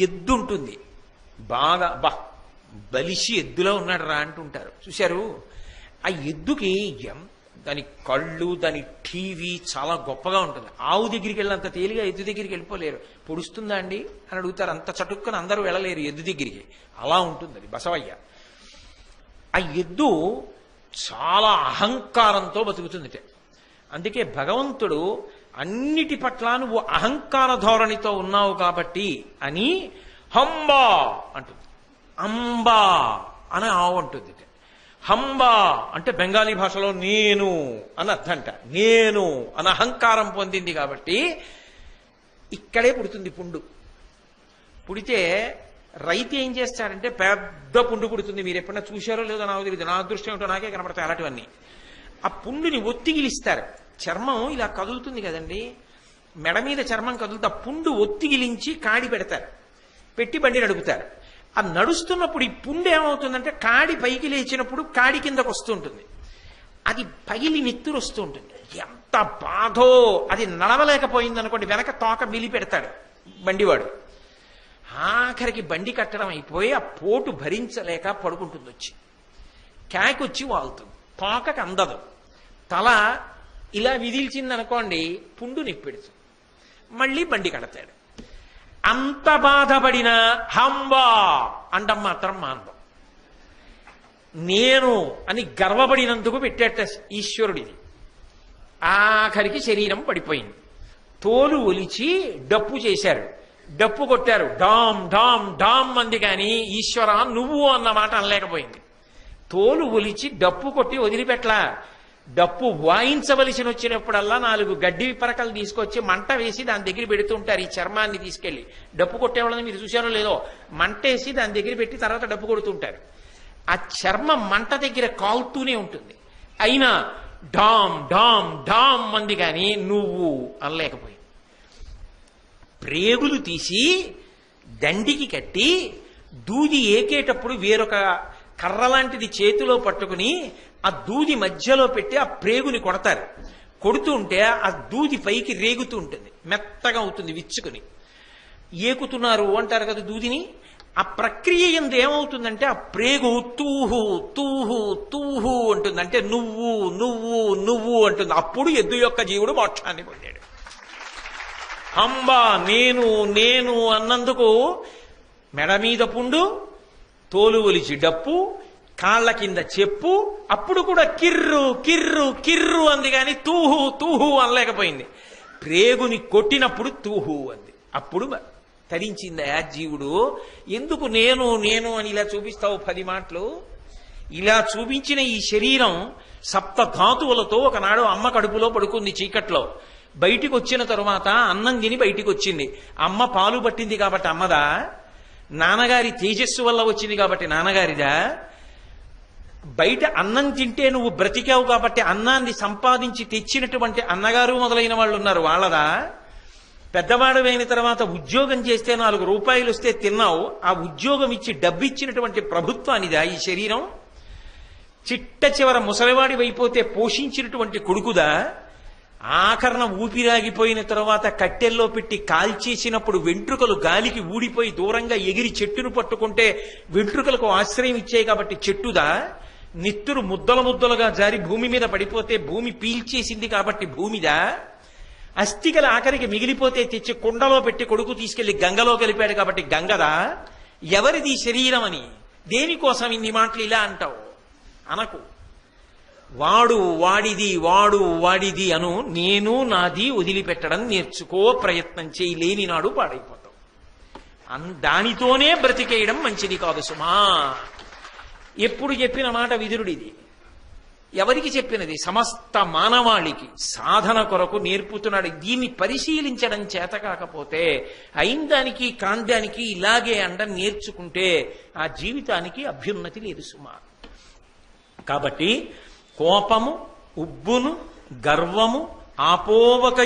ఎద్దు ఉంటుంది, బాగా బలిసి ఎద్దులో ఉన్నాడు రా అంటుంటారు చూశారు. ఆ ఎద్దుకి దాని కళ్ళు, దాని టీవీ చాలా గొప్పగా ఉంటుంది. ఆవు దగ్గరికి వెళ్ళినంత తేలిగా ఎద్దు దగ్గరికి వెళ్ళిపోలేరు. పొడుస్తుందా అండి అని అడుగుతారు. అంత చటుక్కుని అందరూ వెళ్ళలేరు ఎద్దు దగ్గరికి. అలా ఉంటుంది అది బసవయ్య. ఆ ఎద్దు చాలా అహంకారంతో బతుకుతుంది. అందుకే భగవంతుడు అన్నిటి పట్ల నువ్వు అహంకార ధోరణితో ఉన్నావు కాబట్టి అని హంబా అంటుంది. అంబా అని ఆవు అంటుంది. హంబా అంటే బెంగాలీ భాషలో నేను అని అర్థంట. నేను అని అహంకారం పొందింది కాబట్టి ఇక్కడే పుడుతుంది పుండు. పుడితే రైతు ఏం చేస్తాడంటే పెద్ద పుండు పుడుతుంది. మీరు ఎప్పుడైనా చూశారో లేదో నాకు తెలియదు, నా అదృష్టం ఏమిటో నాకే కనపడతాయి అలాంటివన్నీ. ఆ పుండుని ఒత్తిగిలిస్తారు. చర్మం ఇలా కదులుతుంది కదండి, మెడ మీద చర్మం కదులుతా పుండు ఒత్తిగిలించి కాడి పెడతారు, పెట్టి బండి నడుపుతారు. ఆ నడుస్తున్నప్పుడు ఈ పుండు ఏమవుతుందంటే కాడి పైకి లేచినప్పుడు కాడి కిందకు వస్తుంటుంది. అది పగిలి నెత్తురు వస్తూ ఉంటుంది. ఎంత బాధో! అది నడవలేకపోయింది అనుకోండి, వెనక తోక మిలి పెడతాడు బండివాడు. ఆఖరికి బండి కట్టడం అయిపోయి ఆ పోటు భరించలేక పడుకుంటుంది. వచ్చి క్యాకొచ్చి వాళ్తుంది. తోకకు అందదు. తల ఇలా విదిల్చింది అనుకోండి, పుండు నిప్పెడుతుంది. మళ్ళీ బండి కడతాడు. అంత బాధపడిన హంబా అండం మాత్రం మానవం. నేను అని గర్వపడినందుకు పెట్టేట ఈశ్వరుడిది. ఆఖరికి శరీరం పడిపోయింది. తోలు ఒలిచి డప్పు చేశారు, డప్పు కొట్టారు, డామ్ డామ్ డామ్ అంది. కానీ ఈశ్వర నువ్వు అన్న మాట అనలేకపోయింది. తోలు ఒలిచి డప్పు కొట్టి వదిలిపెట్లా. డప్పు వాయించవలసి వచ్చినప్పుడల్లా 4 గడ్డి పరకలు తీసుకొచ్చి మంట వేసి దాని దగ్గర పెడుతుంటారు. ఈ చర్మాన్ని తీసుకెళ్లి డప్పు కొట్టేవాళ్ళని మీరు చూశారో లేదో, మంటేసి దాని దగ్గర పెట్టి తర్వాత డప్పు కొడుతుంటారు. ఆ చర్మం మంట దగ్గర కాలుతూనే ఉంటుంది. అయినా డామ్ డామ్ డామ్ అంది కానీ నువ్వు అనలేకపోయింది. ప్రేగులు తీసి దండికి కట్టి దూది ఏకేటప్పుడు వేరొక కర్ర లాంటిది చేతిలో పట్టుకుని ఆ దూది మధ్యలో పెట్టి ఆ ప్రేగుని కొడతారు. కొడుతూ ఉంటే ఆ దూది పైకి రేగుతూ ఉంటుంది, మెత్తగా అవుతుంది, విచ్చుకుని. ఏకుతున్నారు అంటారు కదా దూదిని. ఆ ప్రక్రియ ఎందు ఏమవుతుందంటే ఆ ప్రేగు తూహు తూహు తూహు అంటుంది, అంటే నువ్వు నువ్వు నువ్వు అంటుంది. అప్పుడు ఎద్దు యొక్క జీవుడు మోక్షాన్ని పొందాడు. అంబా నేను నేను అన్నందుకు మెడ మీద పుండు, తోలు ఒలిచి డప్పు, కాళ్ల కింద చెప్పు, అప్పుడు కూడా కిర్రు కిర్రు కిర్రు అంది కానీ తూహు తూహు అనలేకపోయింది. ప్రేగుని కొట్టినప్పుడు తూహు అంది. అప్పుడు తరించింది ఆ జీవుడు. ఎందుకు నేను నేను అని ఇలా చూపిస్తావు 10 మాటలు? ఇలా చూపించిన ఈ శరీరం సప్తధాతువులతో ఒకనాడు అమ్మ కడుపులో పడుకుంది చీకట్లో. బయటికి వచ్చిన తరువాత అన్నం తిని బయటికి వచ్చింది. అమ్మ పాలు పట్టింది కాబట్టి అమ్మదా? నాన్నగారి తేజస్సు వల్ల వచ్చింది కాబట్టి నాన్నగారిదా? బయట అన్నం తింటే నువ్వు బ్రతికావు కాబట్టి అన్నాన్ని సంపాదించి తెచ్చినటువంటి అన్నగారు మొదలైన వాళ్ళు ఉన్నారు, వాళ్ళదా? పెద్దవాడమైన తర్వాత ఉద్యోగం చేస్తే 4 రూపాయలు వస్తే తిన్నావు, ఆ ఉద్యోగం ఇచ్చి డబ్బిచ్చినటువంటి ప్రభుత్వానిదా ఈ శరీరం? చిట్ట చివర ముసలివాడి అయిపోతే పోషించినటువంటి కొడుకుదా? ఆఖరణ ఊపిరాగిపోయిన తర్వాత కట్టెల్లో పెట్టి కాల్చేసినప్పుడు వెంట్రుకలు గాలికి ఊడిపోయి దూరంగా ఎగిరి చెట్టును పట్టుకుంటే వెంట్రుకలకు ఆశ్రయం ఇచ్చాయి కాబట్టి చెట్టుదా? నిత్తురు ముద్దల ముద్దలుగా జారి భూమి మీద పడిపోతే భూమి పీల్చేసింది కాబట్టి భూమిదా? అస్థికల ఆఖరికి మిగిలిపోతే తెచ్చి కుండలో పెట్టి కొడుకు తీసుకెళ్లి గంగలో కలిపాడు కాబట్టి గంగదా? ఎవరిది శరీరం అని? దేనికోసం ఇన్ని మాటలు ఇలా అంటావు? అనకు. వాడు వాడిది వాడు వాడిది అను, నేను నాది వదిలిపెట్టడం నేర్చుకో, ప్రయత్నం చేయలేని నాడు పాడైపోతావు. దానితోనే బ్రతికేయడం మంచిది కాదు సుమా. ఎప్పుడు చెప్పిన మాట విదురుడిది. ఎవరికి చెప్పినది? సమస్త మానవాళికి సాధన కొరకు నేర్పుతున్నాడు. దీన్ని పరిశీలించడం చేత కాకపోతే అయిందానికి కాండానికి ఇలాగే అండం నేర్చుకుంటే ఆ జీవితానికి అభ్యున్నతి లేదు సుమా. కాబట్టి కోపము, ఉబ్బును, గర్వము, ఆపోవక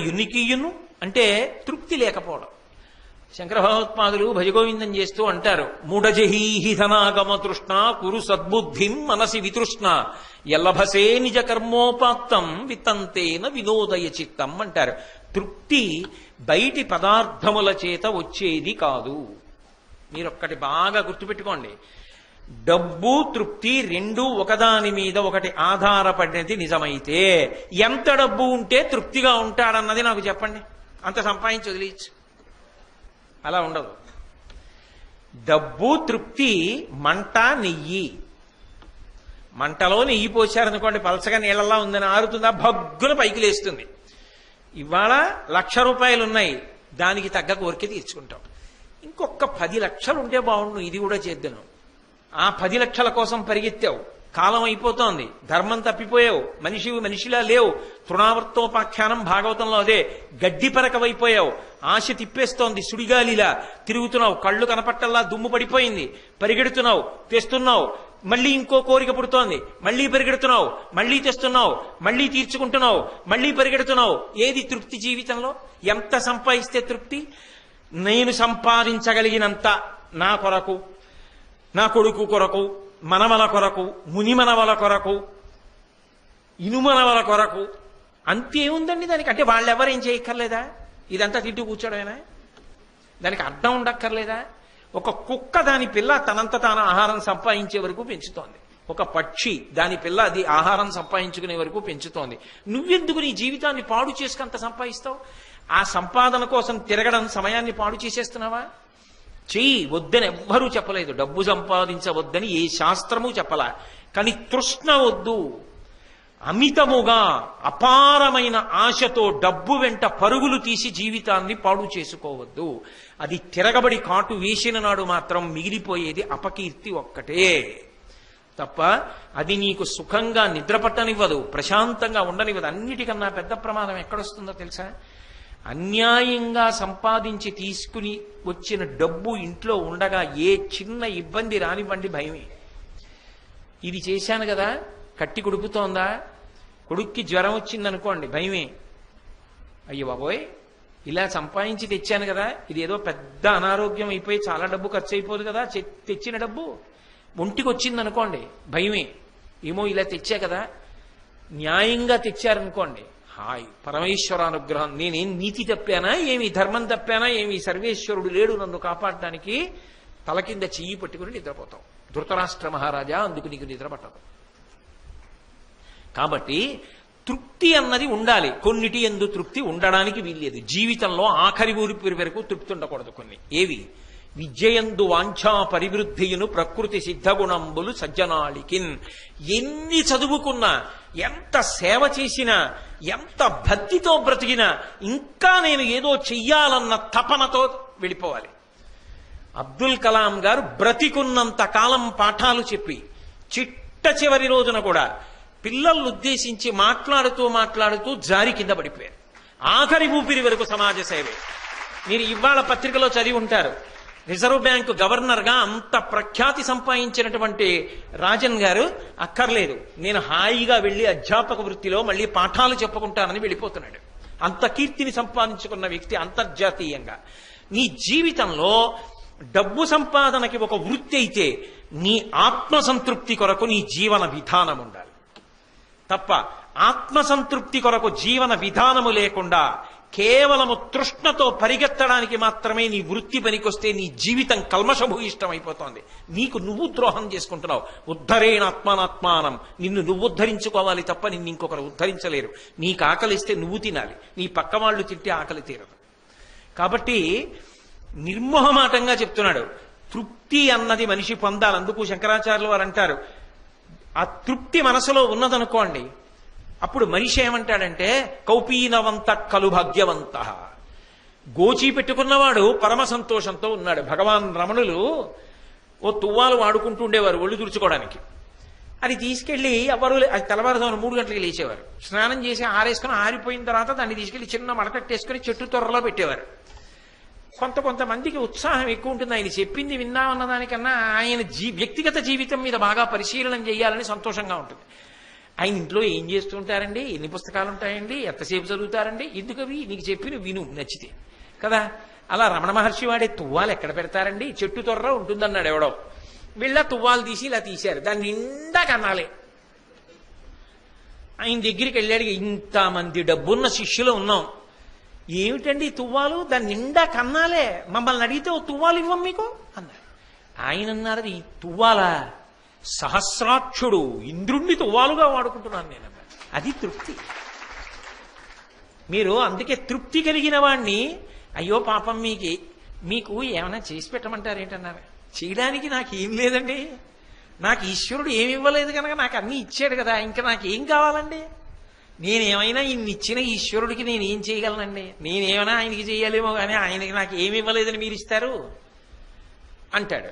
యునికియును అంటే తృప్తి లేకపోవడం. శంకర భగవత్పాదులు భజగోవిందం చేస్తూ అంటారు, మూఢజహీహి ధనాగమ తృష్ణ కురు సద్బుద్ధిం మనసి వితృష్ణ ఎల్లభసే నిజ కర్మోపాత్తం వితంతేన వినోదయ చిత్తం అంటారు. తృప్తి బయటి పదార్థముల చేత వచ్చేది కాదు. మీరొక్కటి బాగా గుర్తుపెట్టుకోండి. డబ్బు తృప్తి రెండూ ఒకదాని మీద ఒకటి ఆధారపడినది నిజమైతే ఎంత డబ్బు ఉంటే తృప్తిగా ఉంటాడన్నది నాకు చెప్పండి. అంత సంపాదించి వదిలేయచ్చు. అలా ఉండదు. డబ్బు తృప్తి మంట నెయ్యి. మంటలో నెయ్యి పోశారనుకోండి, పలసగా నీళ్ళలా ఉందని ఆరుతుందా? భగ్గున పైకి లేస్తుంది. ఇవాళ 1,00,000 రూపాయలు ఉన్నాయి, దానికి తగ్గ కోరిక తీర్చుకుంటాం. ఇంకొక 10 లక్షలు ఉంటే బాగుండు, ఇది కూడా చేద్దాను. ఆ 10 లక్షల కోసం పరిగెత్తావు, కాలం అయిపోతోంది, ధర్మం తప్పిపోయావు, మనిషిలా లేవు. తృణావర్తోపాఖ్యానం భాగవతంలో అదే. గడ్డి పరకవైపోయావు, ఆశ తిప్పేస్తోంది, సుడిగాలిలా తిరుగుతున్నావు, కళ్ళు కనపట్టల్లా దుమ్ము పడిపోయింది, పరిగెడుతున్నావు, తెస్తున్నావు, మళ్ళీ ఇంకో కోరిక పుడుతోంది, మళ్ళీ పరిగెడుతున్నావు, మళ్ళీ తెస్తున్నావు, మళ్ళీ తీర్చుకుంటున్నావు, మళ్ళీ పరిగెడుతున్నావు. ఏది తృప్తి జీవితంలో? ఎంత సంపాదిస్తే తృప్తి? నేను సంపాదించగలిగినంత నా కొరకు, నా కొడుకు కొరకు, మనవల కొరకు, మునిమనవల కొరకు, ఇనుమనవల కొరకు, అంతేముందండి దానికి. అంటే వాళ్ళెవరేం చేయక్కర్లేదా? ఇదంతా తింటూ కూర్చోడమేనా? దానికి అర్థం ఉండక్కర్లేదా? ఒక కుక్క దాని పిల్ల తనంత తాను ఆహారం సంపాదించే వరకు పెంచుతోంది. ఒక పక్షి దాని పిల్ల అది ఆహారం సంపాదించుకునే వరకు పెంచుతోంది. నువ్వెందుకు నీ జీవితాన్ని పాడు చేసుకంత సంపాదిస్తావు? ఆ సంపాదన కోసం తిరగడం సమయాన్ని పాడు చేసేస్తున్నావా? చెయ్యి, వద్దని ఎవ్వరూ చెప్పలేదు. డబ్బు సంపాదించవద్దని ఏ శాస్త్రము చెప్పలా. కానీ తృష్ణ వద్దు. అమితముగా అపారమైన ఆశతో డబ్బు వెంట పరుగులు తీసి జీవితాన్ని పాడు చేసుకోవద్దు. అది తిరగబడి కాటు వేసిన నాడు మాత్రం మిగిలిపోయేది అపకీర్తి ఒక్కటే తప్ప అది నీకు సుఖంగా నిద్రపట్టనివ్వదు, ప్రశాంతంగా ఉండనివ్వదు. అన్నిటికన్నా పెద్ద ప్రమాదం ఎక్కడొస్తుందో తెలుసా? అన్యాయంగా సంపాదించి తీసుకుని వచ్చిన డబ్బు ఇంట్లో ఉండగా ఏ చిన్న ఇబ్బంది రానివ్వండి భయమే. ఇది చేశాను కదా, కట్టి కుడుపుతోందా, కొడుక్కి జ్వరం వచ్చిందనుకోండి భయమే. అయ్యో బాబోయ్, ఇలా సంపాదించి తెచ్చాను కదా, ఇది ఏదో పెద్ద అనారోగ్యం అయిపోయి చాలా డబ్బు ఖర్చు అయిపోదు కదా, తెచ్చిన డబ్బు ఒంటికి వచ్చింది అనుకోండి, భయమే. ఏమో ఇలా తెచ్చా కదా, న్యాయంగా తెచ్చారనుకోండి, హాయ్ పరమేశ్వరానుగ్రహం, నేనేం నీతి తప్పానా ఏమి, ధర్మం తప్పానా ఏమి, సర్వేశ్వరుడు లేడు నన్ను కాపాడటానికి, తల కింద చెయ్యి పట్టుకుని నిద్రపోతాం. ధృతరాష్ట్ర మహారాజా, అందుకు నీకు నిద్ర పట్టదు. కాబట్టి తృప్తి అన్నది ఉండాలి. కొన్నిటి యందు తృప్తి ఉండడానికి వీల్లేదు. జీవితంలో ఆఖరి ఊరి వరకు తృప్తి ఉండకూడదు. కొన్ని ఏవి? విద్యయందు వాంఛా పరివృద్ధియును ప్రకృతి సిద్ధగుణంబులు సజ్జనాళికిన్. ఎన్ని చదువుకున్నా, ఎంత సేవ చేసినా, ఎంత భక్తితో బ్రతికినా, ఇంకా నేను ఏదో చెయ్యాలన్న తపనతో వెళ్ళిపోవాలి. అబ్దుల్ కలాం గారు బ్రతికున్నంత కాలం పాఠాలు చెప్పి చిట్ట చివరి రోజున కూడా పిల్లలను ఉద్దేశించి మాట్లాడుతూ జారి కింద పడిపోయారు. ఆఖరి ఊపిరి వరకు సమాజ సేవే. మీరు ఇవాళ పత్రికలో చదివి ఉంటారు, రిజర్వ్ బ్యాంకు గవర్నర్గా అంత ప్రఖ్యాతి సంపాదించినటువంటి రాజన్ గారు, అక్కర్లేదు నేను హాయిగా వెళ్ళి అధ్యాపక వృత్తిలో మళ్ళీ పాఠాలు చెప్పుకుంటానని వెళ్ళిపోతున్నాడు. అంత కీర్తిని సంపాదించుకున్న వ్యక్తి అంతర్జాతీయంగా. నీ జీవితంలో డబ్బు సంపాదనకి ఒక వృత్తి అయితే, నీ ఆత్మసంతృప్తి కొరకు నీ జీవన విధానం ఉండాలి తప్ప, ఆత్మసంతృప్తి కొరకు జీవన విధానము లేకుండా కేవలము తృష్ణతో పరిగెత్తడానికి మాత్రమే నీ వృత్తి పనికొస్తే నీ జీవితం కల్మషభూయిష్టమైపోతోంది. నీకు నువ్వు ద్రోహం చేసుకుంటున్నావు. ఉద్ధరేణ ఆత్మానాత్మానం. నిన్ను నువ్వు ఉద్ధరించుకోవాలి తప్ప నిన్ను ఇంకొకరు ఉద్ధరించలేరు. నీకు ఆకలిస్తే నువ్వు తినాలి, నీ పక్క వాళ్ళు తింటే ఆకలి తీరదు. కాబట్టి నిర్మోహమాటంగా చెప్తున్నాడు, తృప్తి అన్నది మనిషి పొందాలి. అందుకు శంకరాచార్యులు వారు అంటారు, ఆ తృప్తి మనసులో ఉన్నదనుకోండి, అప్పుడు మనిషి ఏమంటాడంటే కౌపీనవంత కలు భాగ్యవంత. గోచి పెట్టుకున్నవాడు పరమ సంతోషంతో ఉన్నాడు. భగవాన్ రమణులు ఓ తువ్వాలు వాడుకుంటూ ఉండేవారు ఒళ్ళు తుడుచుకోవడానికి. అది తీసుకెళ్లి ఎవరు, అది తెల్లవారుజామున 3 గంటలకు లేచేవారు. స్నానం చేసి ఆరేసుకుని, ఆరిపోయిన తర్వాత దాన్ని తీసుకెళ్లి చిన్న మడకట్టేసుకుని చెట్టు తొర్రలో పెట్టేవారు. కొంతమందికి ఉత్సాహం ఎక్కువ ఉంటుంది. ఆయన చెప్పింది విన్నామన్న దానికన్నా ఆయన వ్యక్తిగత జీవితం మీద బాగా పరిశీలన చేయాలని సంతోషంగా ఉంటుంది. ఆయన ఇంట్లో ఏం చేస్తూ ఉంటారండి, ఎన్ని పుస్తకాలు ఉంటాయండి, ఎంతసేపు చదువుతారండి, ఎందుకవి నీకు చెప్పిన విను నచ్చితే కదా. అలా రమణ మహర్షి వాడే తువ్వాలు ఎక్కడ పెడతారండి, చెట్టు తొర్ర ఉంటుందన్నాడు ఎవడో. వీళ్ళ తువ్వాలు తీసి ఇలా తీశారు, దాన్ని నిండా కన్నాలే. ఆయన దగ్గరికి వెళ్ళాడు, ఇంతమంది డబ్బున్న శిష్యులు ఉన్నాం, ఏమిటండి తువ్వాలు, దాన్ని నిండా కన్నాలే, మమ్మల్ని అడిగితే ఓ తువ్వాలు ఇవ్వం మీకు అన్నారు. ఆయన అన్నారు, ఈ తువ్వాల సహస్రాక్షుడు ఇంద్రుణ్ణి తువ్వాలుగా వాడుకుంటున్నాను నేను. అది తృప్తి. మీరు అందుకే తృప్తి కలిగిన వాణ్ణి, అయ్యో పాపం మీకు ఏమైనా చేసి పెట్టమంటారు ఏంటన్నారు. చేయడానికి నాకేం లేదండి, నాకు ఈశ్వరుడు ఏమి ఇవ్వలేదు కనుక నాకు అన్నీ ఇచ్చాడు కదా, ఇంకా నాకేం కావాలండి, నేనేమైనా ఇన్ని ఇచ్చిన ఈశ్వరుడికి నేను ఏం చేయగలనండి, నేనేమైనా ఆయనకి చేయాలేమో కానీ ఆయనకి నాకు ఏమి ఇవ్వలేదని మీరు ఇస్తారు అంటాడు.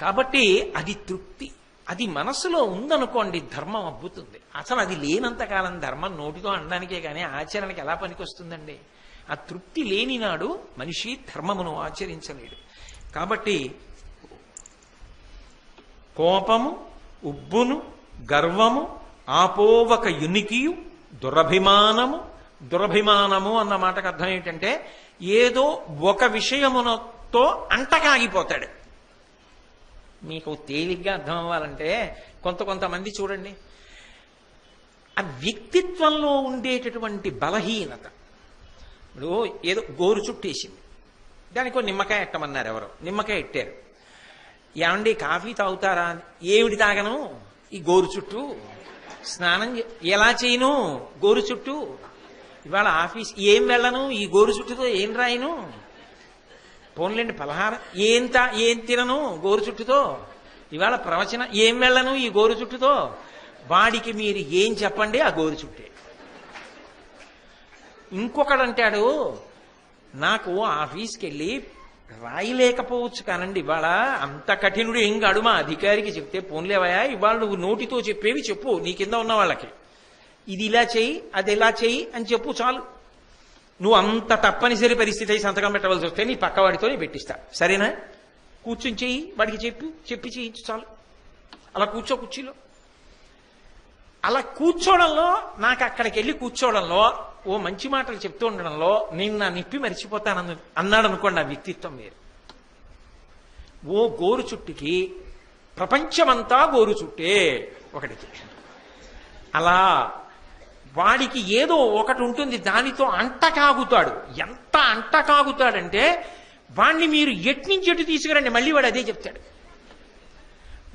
కాబట్టి అది తృప్తి. అది మనసులో ఉందనుకోండి, ధర్మం అబ్బుతుంది. అసలు అది లేనంతకాలం ధర్మం నోటితో అనడానికే కానీ ఆచరణకి ఎలా పనికొస్తుందండి. ఆ తృప్తి లేని నాడు మనిషి ధర్మమును ఆచరించలేడు. కాబట్టి కోపము, ఉబ్బును, గర్వము, ఆపోవక యునికియు, దురభిమానము అన్న మాటకు అర్థం ఏంటంటే ఏదో ఒక విషయమునతో అంటకాగిపోతాడు. మీకు తేలిగ్గా అర్థం అవ్వాలంటే కొంతమంది చూడండి, ఆ వ్యక్తిత్వంలో ఉండేటటువంటి బలహీనత. ఇప్పుడు ఏదో గోరు చుట్టేసింది, దానికో నిమ్మకాయ ఎట్టమన్నారు ఎవరో, నిమ్మకాయ ఎట్టారు. ఏమండి కాఫీ తాగుతారా? ఏమిటి తాగను, ఈ గోరు చుట్టూ. స్నానం ఎలా చేయను, గోరు చుట్టూ. ఇవాళ ఆఫీస్ ఏం వెళ్ళను, ఈ గోరు చుట్టుతో ఏం రాయను. పోన్లేండి పలహారం ఏం తినను, గోరు చుట్టుతో. ఇవాళ ప్రవచనం ఏం వెళ్ళను, ఈ గోరు చుట్టుతో. వాడికి మీరు ఏం చెప్పండి, ఆ గోరు చుట్టే. ఇంకొకడంటాడు, నాకు ఆఫీస్కి వెళ్ళి రాయలేకపోవచ్చు కానండి, ఇవాళ అంత కఠినుడు ఏం కాడు, మా అధికారికి చెప్తే పోన్లేవయా, ఇవాళ నువ్వు నోటితో చెప్పేవి చెప్పు నీ కింద ఉన్న వాళ్ళకి, ఇది ఇలా చెయ్యి అది ఇలా చెయ్యి అని చెప్పు చాలు. నువ్వు అంత తప్పనిసరి పరిస్థితి అయి సంతకం పెట్టవలసి వస్తే నీ పక్కవాడితో పెట్టిస్తా, సరేనా? కూర్చుని చెయ్యి, వాడికి చెప్పి చేయించు చాలు. అలా కూర్చో కుర్చీలో. అలా కూర్చోవడంలో, నాకు అక్కడికి వెళ్ళి కూర్చోవడంలో ఓ మంచి మాటలు చెప్తూ ఉండడంలో నేను నా నిప్పి మరిచిపోతాను అన్నాడు అనుకోండి, ఆ వ్యక్తిత్వం వేరు. ఓ గోరు చుట్టుకి ప్రపంచమంతా గోరు చుట్టే ఒకటికి. అలా వాడికి ఏదో ఒకటి ఉంటుంది, దానితో అంట కాగుతాడు. ఎంత అంట కాగుతాడంటే వాడిని మీరు ఎట్నుంచి ఎటు తీసుకురండి మళ్ళీ వాడు అదే చెప్తాడు.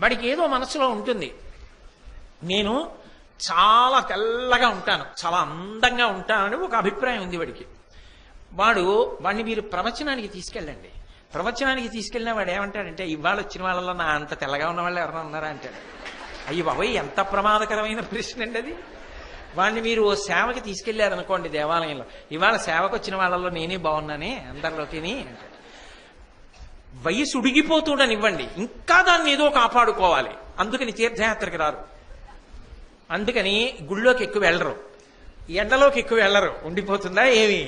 వాడికి ఏదో మనసులో ఉంటుంది, నేను చాలా తెల్లగా ఉంటాను, చాలా అందంగా ఉంటానని ఒక అభిప్రాయం ఉంది వాడికి. వాడిని మీరు ప్రవచనానికి తీసుకెళ్ళండి. ప్రవచనానికి తీసుకెళ్ళిన వాడు ఏమంటాడంటే, ఇవాళ వచ్చిన వాళ్ళలో నా అంత తెల్లగా ఉన్న వాళ్ళు ఎవరైనా ఉన్నారా అంటాడు. అయ్యి బాబోయ్, ఎంత ప్రమాదకరమైన ప్రశ్న అండి అది. వాడిని మీరు ఓ సేవకి తీసుకెళ్లారనుకోండి దేవాలయంలో, ఇవాళ సేవకు వచ్చిన వాళ్ళలో నేనే బాగున్నానే అందరిలోకి అంటాడు. వయసు ఉడిగిపోతుండనివ్వండి, ఇంకా దాన్ని ఏదో కాపాడుకోవాలి. అందుకని తీర్థయాత్రకి రారు, అందుకని గుళ్ళోకి ఎక్కువ వెళ్ళరు, ఎండలోకి ఎక్కువ వెళ్ళరు. ఉండిపోతుందా ఏమి,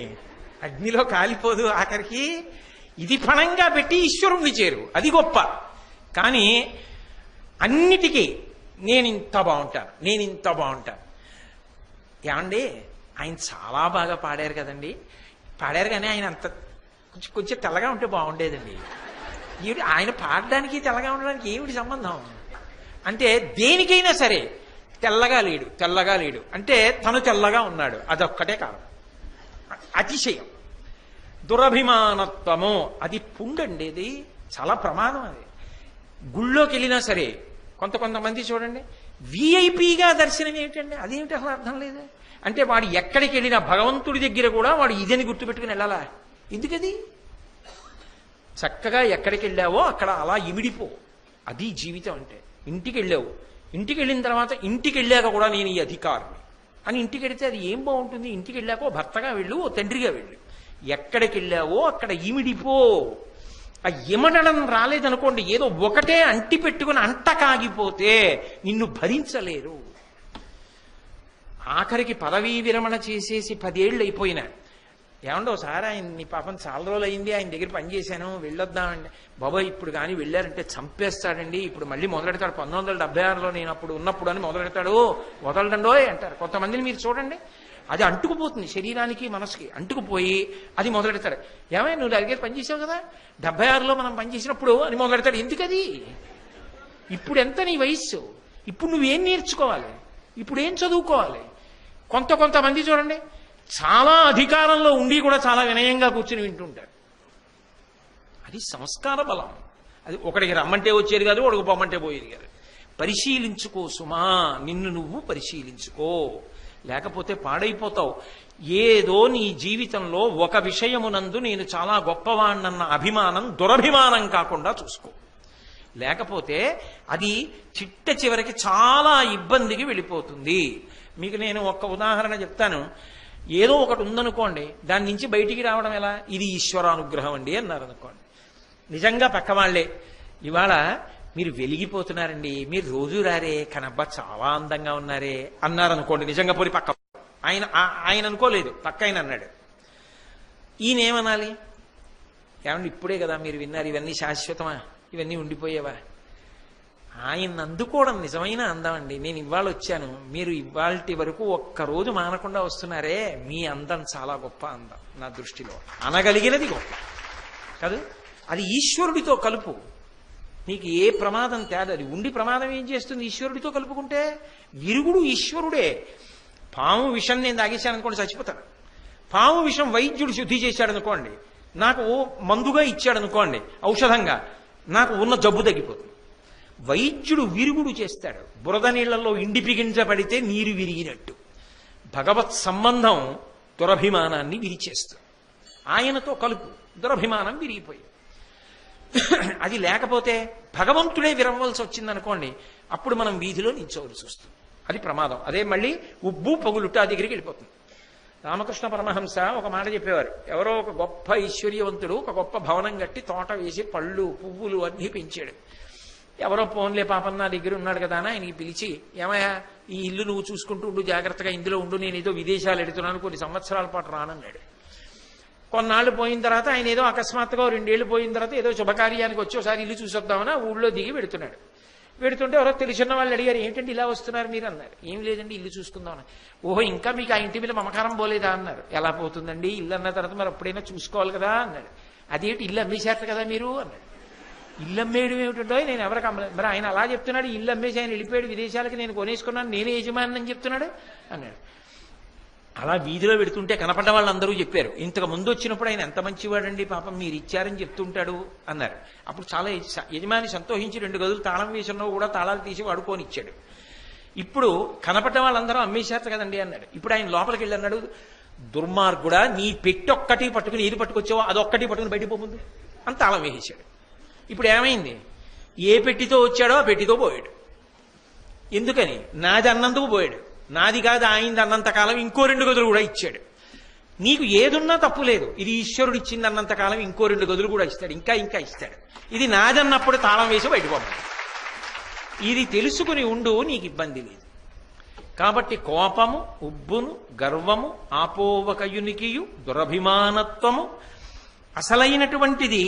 అగ్నిలో కాలిపోదు ఆఖరికి. ఇది పణంగా పెట్టి ఈశ్వరుణ్ణి చేరు, అది గొప్ప. కానీ అన్నిటికీ నేను ఇంత బాగుంటాను. ఏమండి, ఆయన చాలా బాగా పాడారు కదండి, పాడారు కానీ ఆయన అంత కొంచెం తెల్లగా ఉంటే బాగుండేదండి. ఆయన పాడడానికి తెల్లగా ఉండడానికి ఏమిటి సంబంధం అంటే, దేనికైనా సరే తెల్లగా లేడు అంటే తను తెల్లగా ఉన్నాడు, అదొక్కటే కారణం. అతిశయం, దురభిమానత్వము, అది పుండండి, అది చాలా ప్రమాదం. అది గుళ్ళోకి వెళ్ళినా సరే కొంతమంది చూడండి విఐపిగా దర్శనం ఏమిటండి, అదేమిటి అసలు అర్థం లేదు. అంటే వాడు ఎక్కడికి వెళ్ళినా భగవంతుడి దగ్గర కూడా వాడు ఇదని గుర్తుపెట్టుకుని వెళ్ళాలా? ఎందుకది? చక్కగా ఎక్కడికి వెళ్ళావో అక్కడ అలా ఇమిడిపో, అది జీవితం అంటే. ఇంటికి వెళ్ళావు, ఇంటికి వెళ్ళిన తర్వాత ఇంటికి వెళ్ళాక కూడా నేను ఈ అధికారిని అని ఇంటికి వెళితే అది ఏం బాగుంటుంది? ఇంటికి వెళ్ళాక భర్తగా వెళ్ళు, తండ్రిగా వెళ్ళు, ఎక్కడికి వెళ్ళావో అక్కడ ఇమిడిపో. ఆ ఇమడడం రాలేదనుకోండి, ఏదో ఒకటే అంటి పెట్టుకుని అంట కాగిపోతే నిన్ను భరించలేరు. ఆఖరికి పదవీ విరమణ చేసేసి 10 ఏళ్ళు అయిపోయినా, ఏమండో ఒకసారి నీ పాపం చాలా రోజులు అయింది, ఆయన దగ్గర పనిచేశాను, వెళ్ళొద్దామండి. బాబాయ్ ఇప్పుడు కానీ వెళ్ళారంటే చంపేస్తాడండి, ఇప్పుడు మళ్ళీ మొదలెడతాడు, 1976లో నేను అప్పుడు ఉన్నప్పుడు అని మొదలెడతాడు, వదలడండోయ్ అంటారు. కొంతమందిని మీరు చూడండి, అది అంటుకుపోతుంది, శరీరానికి మనసుకి అంటుకుపోయి అది మొదలెడతాడు. ఏమైనా నువ్వు దగ్గర పనిచేసావు కదా, 76లో మనం పనిచేసినప్పుడు అని మొదలెడతాడు. ఎందుకది? ఇప్పుడు ఎంత నీ వయస్సు, ఇప్పుడు నువ్వేం నేర్చుకోవాలి, ఇప్పుడు ఏం చదువుకోవాలి? కొంతమంది చూడండి, చాలా అధికారంలో ఉండి కూడా చాలా వినయంగా కూర్చుని వింటుంటారు. అది సంస్కార బలం. అది ఒకడికి రమ్మంటే వచ్చేది కాదు, ఒకడికి పొమ్మంటే పోయేది కాదు. పరిశీలించుకో సుమా, నిన్ను నువ్వు పరిశీలించుకో, లేకపోతే పాడైపోతావు. ఏదో నీ జీవితంలో ఒక విషయమునందు నేను చాలా గొప్పవాణ్ణన్న అభిమానం దురభిమానం కాకుండా చూసుకో, లేకపోతే అది చిట్ట చివరికి చాలా ఇబ్బందికి వెళ్ళిపోతుంది. మీకు నేను ఒక్క ఉదాహరణ చెప్తాను. ఏదో ఒకటి ఉందనుకోండి, దాని నుంచి బయటికి రావడం ఎలా? ఇది ఈశ్వరానుగ్రహం అండి అన్నారు అనుకోండి. నిజంగా పక్కవాళ్లే, ఇవాళ మీరు వెలిగిపోతున్నారండి, మీరు రోజు రారే కనబ్బా చాలా అందంగా ఉన్నారే అన్నారనుకోండి. నిజంగా పోయి పక్క ఆయన అనుకోలేదు, పక్క ఆయన అన్నాడు. ఈయనేమనాలి? ఏమండి ఇప్పుడే కదా మీరు విన్నారు, ఇవన్నీ శాశ్వతమా, ఇవన్నీ ఉండిపోయేవా? ఆయన అందుకోవడం నిజమైన అందం అండి. నేను ఇవాళ వచ్చాను, మీరు ఇవాల్టి వరకు ఒక్కరోజు మానకుండా వస్తున్నారే, మీ అందం చాలా గొప్ప అందం నా దృష్టిలో, అనగలిగినది గొప్ప కాదు. అది ఈశ్వరుడితో కలుపు, నీకు ఏ ప్రమాదం తేదది. ఉండి ప్రమాదం ఏం చేస్తుంది? ఈశ్వరుడితో కలుపుకుంటే విరుగుడు ఈశ్వరుడే. పాము విషం నేను తాగేశాను అనుకోండి, చచ్చిపోతాడు. పాము విషం వైద్యుడు శుద్ధి చేశాడు అనుకోండి, నాకు మందుగా ఇచ్చాడు అనుకోండి, ఔషధంగా, నాకు ఉన్న జబ్బు తగ్గిపోతుంది. వైద్యుడు విరుగుడు చేస్తాడు. బురద నీళ్లలో ఇండి పిగించబడితే నీరు విరిగినట్టు భగవత్ సంబంధం దురభిమానాన్ని విరిచేస్తుంది. ఆయనతో కలుపు, దురభిమానం విరిగిపోయి. అది లేకపోతే భగవంతుడే విరవలసి వచ్చిందనుకోండి, అప్పుడు మనం వీధిలో నిల్చోవలసి వస్తుంది. అది ప్రమాదం. అదే మళ్ళీ ఉబ్బు పొగులుట దగ్గరికి వెళ్ళిపోతుంది. రామకృష్ణ పరమహంస ఒక మాట చెప్పేవారు. ఎవరో ఒక గొప్ప ఐశ్వర్యవంతుడు ఒక గొప్ప భవనం కట్టి తోట వేసి పళ్ళు పువ్వులు అన్నీ పెంచాడు. ఎవరో పోన్లే పాపం నా దగ్గర ఉన్నాడు కదా అని ఆయనకి పిలిచి, ఏమయ్యా ఈ ఇల్లు నువ్వు చూసుకుంటూ ఉండు, జాగ్రత్తగా ఇందులో ఉండు, నేను ఏదో విదేశాలు ఎడుతున్నాను, కొన్ని సంవత్సరాల పాటు రానన్నాడు. కొన్నాళ్ళు పోయిన తర్వాత ఆయన ఏదో అకస్మాత్తుగా 2 ఏళ్ళు పోయిన తర్వాత ఏదో శుభకార్యానికి వచ్చి ఒకసారి ఇల్లు చూసొద్దామని ఊళ్ళో దిగి పెడుతున్నాడు. పెడుతుంటే ఎవరో తెలిసిన వాళ్ళు అడిగారు, ఏంటంటే ఇలా వస్తున్నారు మీరు అన్నారు. ఏం లేదండి ఇల్లు చూసుకుందాం అని. ఓహో, ఇంకా మీకు ఆ ఇంటి మీద మమకారం పోలేదా అన్నారు. ఎలా పోతుందండి, ఇల్లు అన్న తర్వాత మరి ఎప్పుడైనా చూసుకోవాలి కదా అన్నాడు. అదేంటి ఇల్లు అమ్మేశారు కదా మీరు అన్నాడు. ఇల్లు అమ్మేయడం ఏమిటంటో, నేను ఎవరికి అమ్మలేదు. మరి ఆయన అలా చెప్తున్నాడు, ఇల్లు అమ్మేసి ఆయన వెళ్ళిపోయాడు విదేశాలకి, నేను కొనేసుకున్నాను, నేనే యజమాని అని చెప్తున్నాడు అన్నాడు. అలా వీధిలో పెడుతుంటే కనపడ్డ వాళ్ళందరూ చెప్పారు, ఇంతకు ముందు వచ్చినప్పుడు ఆయన ఎంత మంచివాడండి, పాపం మీరు ఇచ్చారని చెప్తుంటాడు అన్నారు. అప్పుడు చాలా యజమాని సంతోషించి 2 గదులు తాళం వేసినవి కూడా తాళాలు తీసి వాడుకోనిచ్చాడు. ఇప్పుడు కనపడ్డ వాళ్ళందరూ అమ్మేశారు కదండి అన్నాడు. ఇప్పుడు ఆయన లోపలికి వెళ్ళి అన్నాడు, దుర్మార్గుడా, నీ పెట్టొక్కటి పట్టుకుని ఏది పట్టుకొచ్చావో అదొక్కటి పట్టుకుని బయటికి పోముందు అని తాళం వేసేశాడు. ఇప్పుడు ఏమైంది, ఏ పెట్టితో వచ్చాడో ఆ పెట్టితో పోయాడు. ఎందుకని, నాది అన్నందుకు పోయాడు. నాది కాదు ఆయింది అన్నంతకాలం ఇంకో 2 గదులు కూడా ఇచ్చాడు. నీకు ఏదున్నా తప్పు లేదు, ఇది ఈశ్వరుడు ఇచ్చింది అన్నంతకాలం ఇంకో 2 గదులు కూడా ఇస్తాడు, ఇంకా ఇంకా ఇస్తాడు. ఇది నాదన్నప్పుడు తాళం వేసి బయటపోతాడు. ఇది తెలుసుకుని ఉండు, నీకు ఇబ్బంది లేదు. కాబట్టి కోపము, ఉబ్బును, గర్వము, ఆపోవకయునికియు, దురభిమానత్వము, అసలైనటువంటిది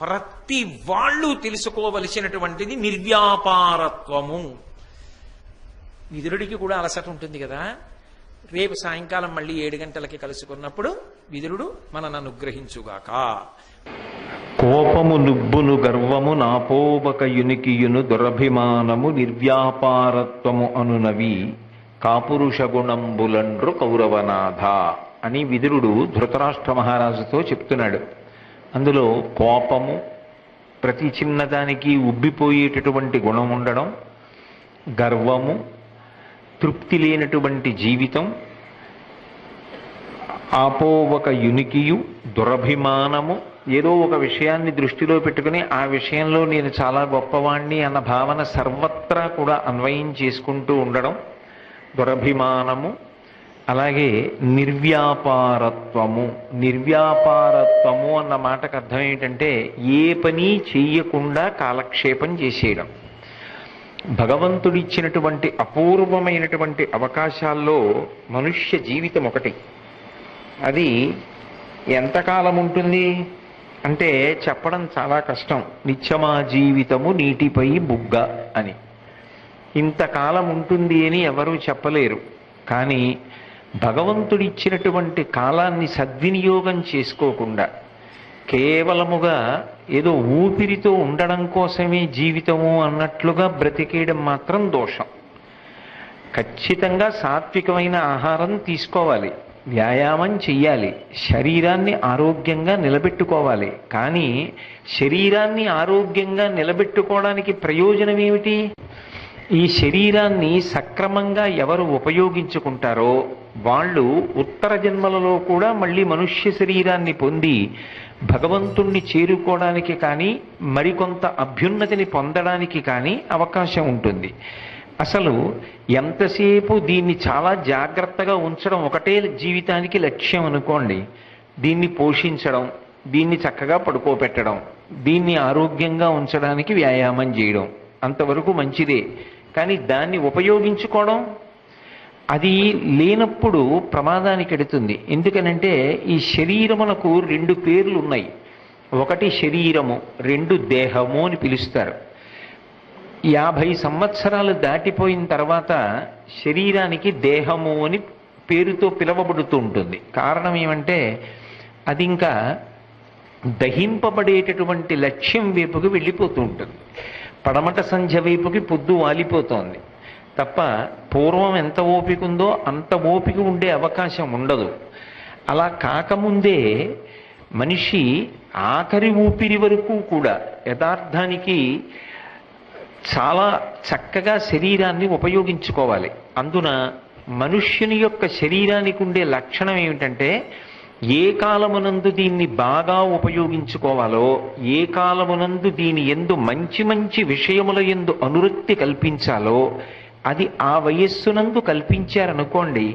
ప్రతి వాళ్ళు తెలుసుకోవలసినటువంటిది నిర్వ్యాపారత్వము. విదురుడికి కూడా అలసట ఉంటుంది కదా. రేపు సాయంకాలం మళ్ళీ 7 గంటలకి కలుసుకున్నప్పుడు విదురుడు మనను అనుగ్రహించుగాక. కోపము నుబ్బును గర్వము నాపోవక యునికియును దురభిమానము నిర్వ్యాపారత్వము అనునవి కాపురుష గుణంబులండ్రు కౌరవనాథ అని విదురుడు ధృతరాష్ట్ర మహారాజుతో చెప్తున్నాడు. అందులో కోపము, ప్రతి చిన్నదానికి ఉబ్బిపోయేటటువంటి గుణం ఉండడం, గర్వము, తృప్తి లేనటువంటి జీవితం, ఆపోవక యునికియు, దురభిమానము, ఏదో ఒక విషయాన్ని దృష్టిలో పెట్టుకుని ఆ విషయంలో నేను చాలా గొప్పవాణ్ణి అన్న భావన సర్వత్రా కూడా అన్వయం చేసుకుంటూ ఉండడం, దురభిమానము. అలాగే నిర్వ్యాపారత్వము. నిర్వ్యాపారత్వము అన్న మాటకు అర్థం ఏంటంటే ఏ పని చెయ్యకుండా కాలక్షేపం చేసేయడం. భగవంతుడిచ్చినటువంటి అపూర్వమైనటువంటి అవకాశాల్లో మనుష్య జీవితం ఒకటి. అది ఎంతకాలం ఉంటుంది అంటే చెప్పడం చాలా కష్టం. నిత్యమా జీవితము నీటిపై బుగ్గ అని. ఇంతకాలం ఉంటుంది అని ఎవరూ చెప్పలేరు. కానీ భగవంతుడిచ్చినటువంటి కాలాన్ని సద్వినియోగం చేసుకోకుండా కేవలముగా ఏదో ఊపిరితో ఉండడం కోసమే జీవితము అన్నట్లుగా బ్రతికేయడం మాత్రం దోషం. ఖచ్చితంగా సాత్వికమైన ఆహారం తీసుకోవాలి, వ్యాయామం చెయ్యాలి, శరీరాన్ని ఆరోగ్యంగా నిలబెట్టుకోవాలి. కానీ శరీరాన్ని ఆరోగ్యంగా నిలబెట్టుకోవడానికి ప్రయోజనం ఏమిటి? ఈ శరీరాన్ని సక్రమంగా ఎవరు ఉపయోగించుకుంటారో వాళ్ళు ఉత్తర జన్మలలో కూడా మళ్ళీ మనుష్య శరీరాన్ని పొంది భగవంతుణ్ణి చేరుకోవడానికి కానీ మరికొంత అభ్యున్నతిని పొందడానికి కానీ అవకాశం ఉంటుంది. అసలు ఎంతసేపు దీన్ని చాలా జాగ్రత్తగా ఉంచడం ఒకటే జీవితానికి లక్ష్యం అనుకోండి. దీన్ని పోషించడం, దీన్ని చక్కగా పడుకోబెట్టడం, దీన్ని ఆరోగ్యంగా ఉంచడానికి వ్యాయామం చేయడం అంతవరకు మంచిదే. కానీ దాన్ని ఉపయోగించుకోవడం అది లేనప్పుడు ప్రమాదానికి ఎడుతుంది. ఎందుకనంటే ఈ శరీరమునకు 2 పేర్లు ఉన్నాయి. ఒకటి శరీరము, 2 దేహము అని పిలుస్తారు. 50 సంవత్సరాలు దాటిపోయిన తర్వాత శరీరానికి దేహము అని పేరుతో పిలవబడుతూ ఉంటుంది. కారణం ఏమంటే అది ఇంకా దహింపబడేటటువంటి లక్ష్యం వైపుకి వెళ్ళిపోతూ ఉంటుంది. పడమట సంధ్య వైపుకి పొద్దు వాలిపోతోంది తప్ప పూర్వం ఎంత ఓపిక ఉందో అంత ఓపిక ఉండే అవకాశం ఉండదు. అలా కాకముందే మనిషి ఆఖరి ఊపిరి వరకు కూడా యథార్థానికి చాలా చక్కగా శరీరాన్ని ఉపయోగించుకోవాలి. అందున మనుష్యుని యొక్క శరీరానికి ఉండే లక్షణం ఏమిటంటే ఏ కాలమునందు దీన్ని బాగా ఉపయోగించుకోవాలో, ఏ కాలమునందు దీని యందు మంచి మంచి విషయముల యందు అనురక్తి కల్పించాలో అది ఆ వయస్సునందు కల్పించారనుకోండి,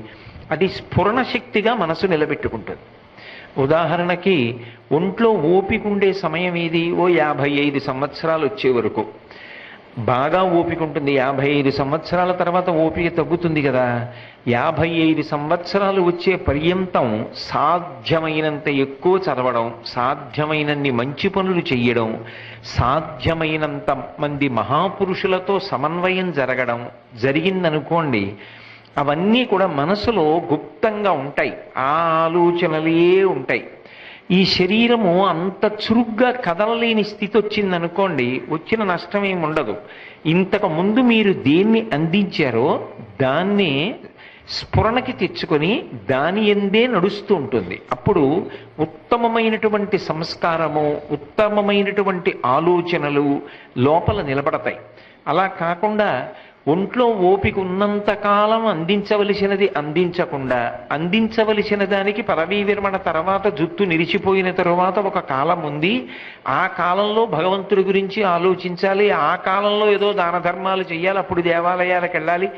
అది స్ఫురణ శక్తిగా మనసు నిలబెట్టుకుంటుంది. ఉదాహరణకి ఒంట్లో ఓపిక ఉండే సమయం ఏది? ఓ 55 సంవత్సరాలు వచ్చే వరకు. బాగా ఓపిక ఉంటుంది. 55 సంవత్సరాల తర్వాత ఓపిక తగ్గుతుంది కదా. 55 సంవత్సరాలు వచ్చే పర్యంతం సాధ్యమైనంత ఎక్కువ చదవడం, సాధ్యమైనన్ని మంచి పనులు చెయ్యడం, సాధ్యమైనంత మంది మహాపురుషులతో సమన్వయం జరిగిందనుకోండి, అవన్నీ కూడా మనసులో గుప్తంగా ఉంటాయి. ఆ ఆలోచనలే ఉంటాయి. ఈ శరీరము అంత చురుగ్గా కదలలేని స్థితి వచ్చిందనుకోండి, వచ్చిన నష్టం ఏమి ఉండదు. ఇంతకు ముందు మీరు దేన్ని అందించారో దాన్ని స్ఫురణకి తెచ్చుకొని దాని ఎందే నడుస్తూ ఉంటుంది. అప్పుడు ఉత్తమమైనటువంటి సంస్కారము, ఉత్తమమైనటువంటి ఆలోచనలు లోపల నిలబడతాయి. అలా కాకుండా ఒంట్లో ఓపిక ఉన్నంతకాలం అందించవలసినది అందించకుండా, అందించవలసిన దానికి పదవీ విరమణ తర్వాత జుట్టు నిలిచిపోయిన తరువాత ఒక కాలం ఉంది, ఆ కాలంలో భగవంతుడి గురించి ఆలోచించాలి, ఆ కాలంలో ఏదో దాన ధర్మాలు చేయాలి, అప్పుడు దేవాలయాలకు వెళ్ళాలి,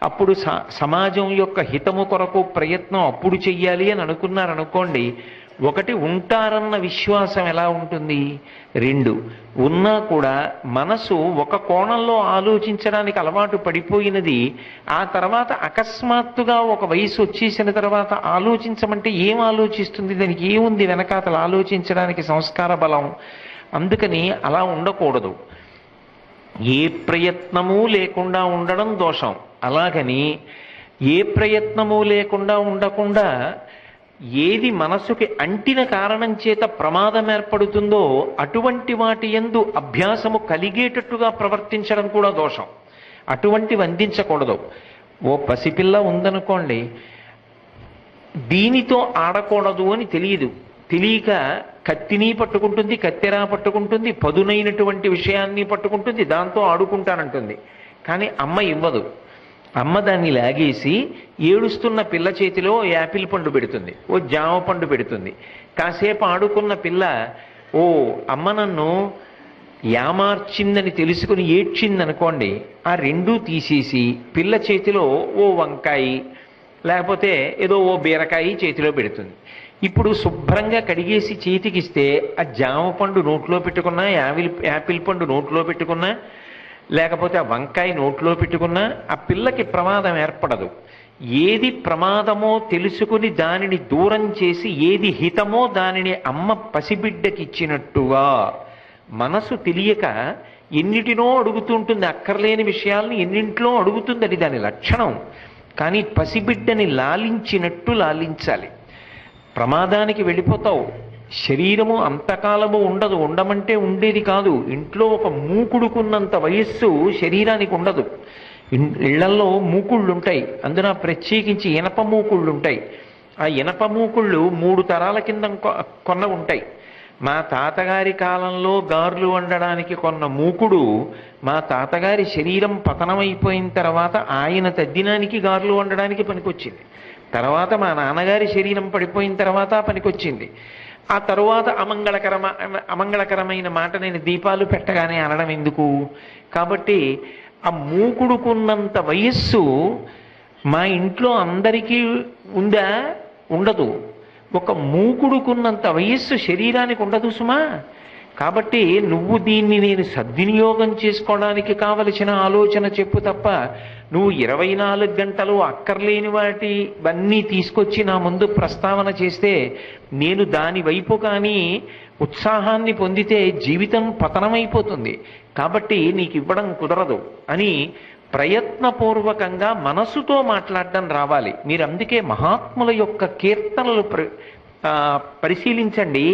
అప్పుడు సమాజం యొక్క హితము కొరకు ప్రయత్నం అప్పుడు చెయ్యాలి అని అనుకున్నారనుకోండి, ఒకటి ఉంటారన్న విశ్వాసం ఎలా ఉంటుంది, రెండు ఉన్నా కూడా మనసు ఒక కోణంలో ఆలోచించడానికి అలవాటు పడిపోయినది. ఆ తర్వాత అకస్మాత్తుగా ఒక వయసు వచ్చేసిన తర్వాత ఆలోచించమంటే ఏం ఆలోచిస్తుంది, దానికి ఏముంది వెనకాతలు ఆలోచించడానికి సంస్కార బలం. అందుకని అలా ఉండకూడదు. ఏ ప్రయత్నము లేకుండా ఉండడం దోషం. అలాగని ఏ ప్రయత్నము లేకుండా ఉండకుండా ఏది మనసుకి అంటిన కారణం చేత ప్రమాదం ఏర్పడుతుందో అటువంటి వాటి యందు అభ్యాసము కలిగేటట్టుగా ప్రవర్తించడం కూడా దోషం. అటువంటివి అందించకూడదు. ఓ పసిపిల్ల ఉందనుకోండి, దీనితో ఆడకూడదు అని తెలియక కత్తిని పట్టుకుంటుంది, కత్తెరా పట్టుకుంటుంది, పదునైనటువంటి విషయాన్ని పట్టుకుంటుంది, దాంతో ఆడుకుంటానంటుంది. కానీ అమ్మ ఇవ్వదు. అమ్మ దాన్ని లాగేసి ఏడుస్తున్న పిల్ల చేతిలో యాపిల్ పండు పెడుతుంది, ఓ జామ పండు పెడుతుంది. కాసేపు ఆడుకున్న పిల్ల ఓ అమ్మ నన్ను యామార్చిందని తెలుసుకుని ఏడ్చిందనుకోండి, ఆ రెండూ తీసేసి పిల్ల చేతిలో ఓ వంకాయ లేకపోతే ఏదో ఓ బీరకాయ చేతిలో పెడుతుంది. ఇప్పుడు శుభ్రంగా కడిగేసి చేతికిస్తే ఆ జామ పండు నోట్లో పెట్టుకున్నా, యాపిల్ పండు నోట్లో పెట్టుకున్నా, లేకపోతే ఆ వంకాయ నోట్లో పెట్టుకున్నా ఆ పిల్లకి ప్రమాదం ఏర్పడదు. ఏది ప్రమాదమో తెలుసుకుని దానిని దూరం చేసి ఏది హితమో దానిని అమ్మ పసిబిడ్డకి ఇచ్చినట్టుగా మనసు తెలియక ఎన్నిటినో అడుగుతుంటుంది, అక్కర్లేని విషయాల్ని ఎన్నింటిలో అడుగుతుంది, అది దాని లక్షణం. కానీ పసిబిడ్డని లాలించినట్టు లాలించాలి. ప్రమాదానికి వెళ్ళిపోతావు. శరీరము అంతకాలము ఉండదు, ఉండమంటే ఉండేది కాదు. ఇంట్లో ఒక మూకుడుకున్నంత వయస్సు శరీరానికి ఉండదు. ఇళ్లల్లో మూకుళ్ళు ఉంటాయి, అందున ప్రత్యేకించి ఇనప మూకుళ్ళు ఉంటాయి. ఆ ఇనప మూకుళ్ళు 3 తరాల కింద కొన్న ఉంటాయి. మా తాతగారి కాలంలో గార్లు వండడానికి కొన్న మూకుడు మా తాతగారి శరీరం పతనమైపోయిన తర్వాత ఆయన తద్దినానికి గార్లు వండడానికి పనికొచ్చింది. తర్వాత మా నాన్నగారి శరీరం పడిపోయిన తర్వాత పనికొచ్చింది. ఆ తరువాత అమంగళకరమైన మాట నేను దీపాలు పెట్టగానే అనడం ఎందుకు? కాబట్టి ఆ మూకుడుకున్నంత వయస్సు మా ఇంట్లో అందరికీ ఉందా? ఉండదు. ఒక మూకుడుకున్నంత వయస్సు శరీరానికి ఉండదు సుమా. కాబట్టి నువ్వు దీన్ని నేను సద్వినియోగం చేసుకోవడానికి కావలసిన ఆలోచన చెప్పు తప్ప నువ్వు 24 గంటలు అక్కర్లేని వాటివన్నీ తీసుకొచ్చి నా ముందు ప్రస్తావన చేస్తే నేను దాని వైపు కానీ ఉత్సాహాన్ని పొందితే జీవితం పతనమైపోతుంది. కాబట్టి నీకు ఇవ్వడం కుదరదు అని ప్రయత్నపూర్వకంగా మనసుతో మాట్లాడడం రావాలి. మీరు అందుకే మహాత్ముల యొక్క కీర్తనలు పరిశీలించండి.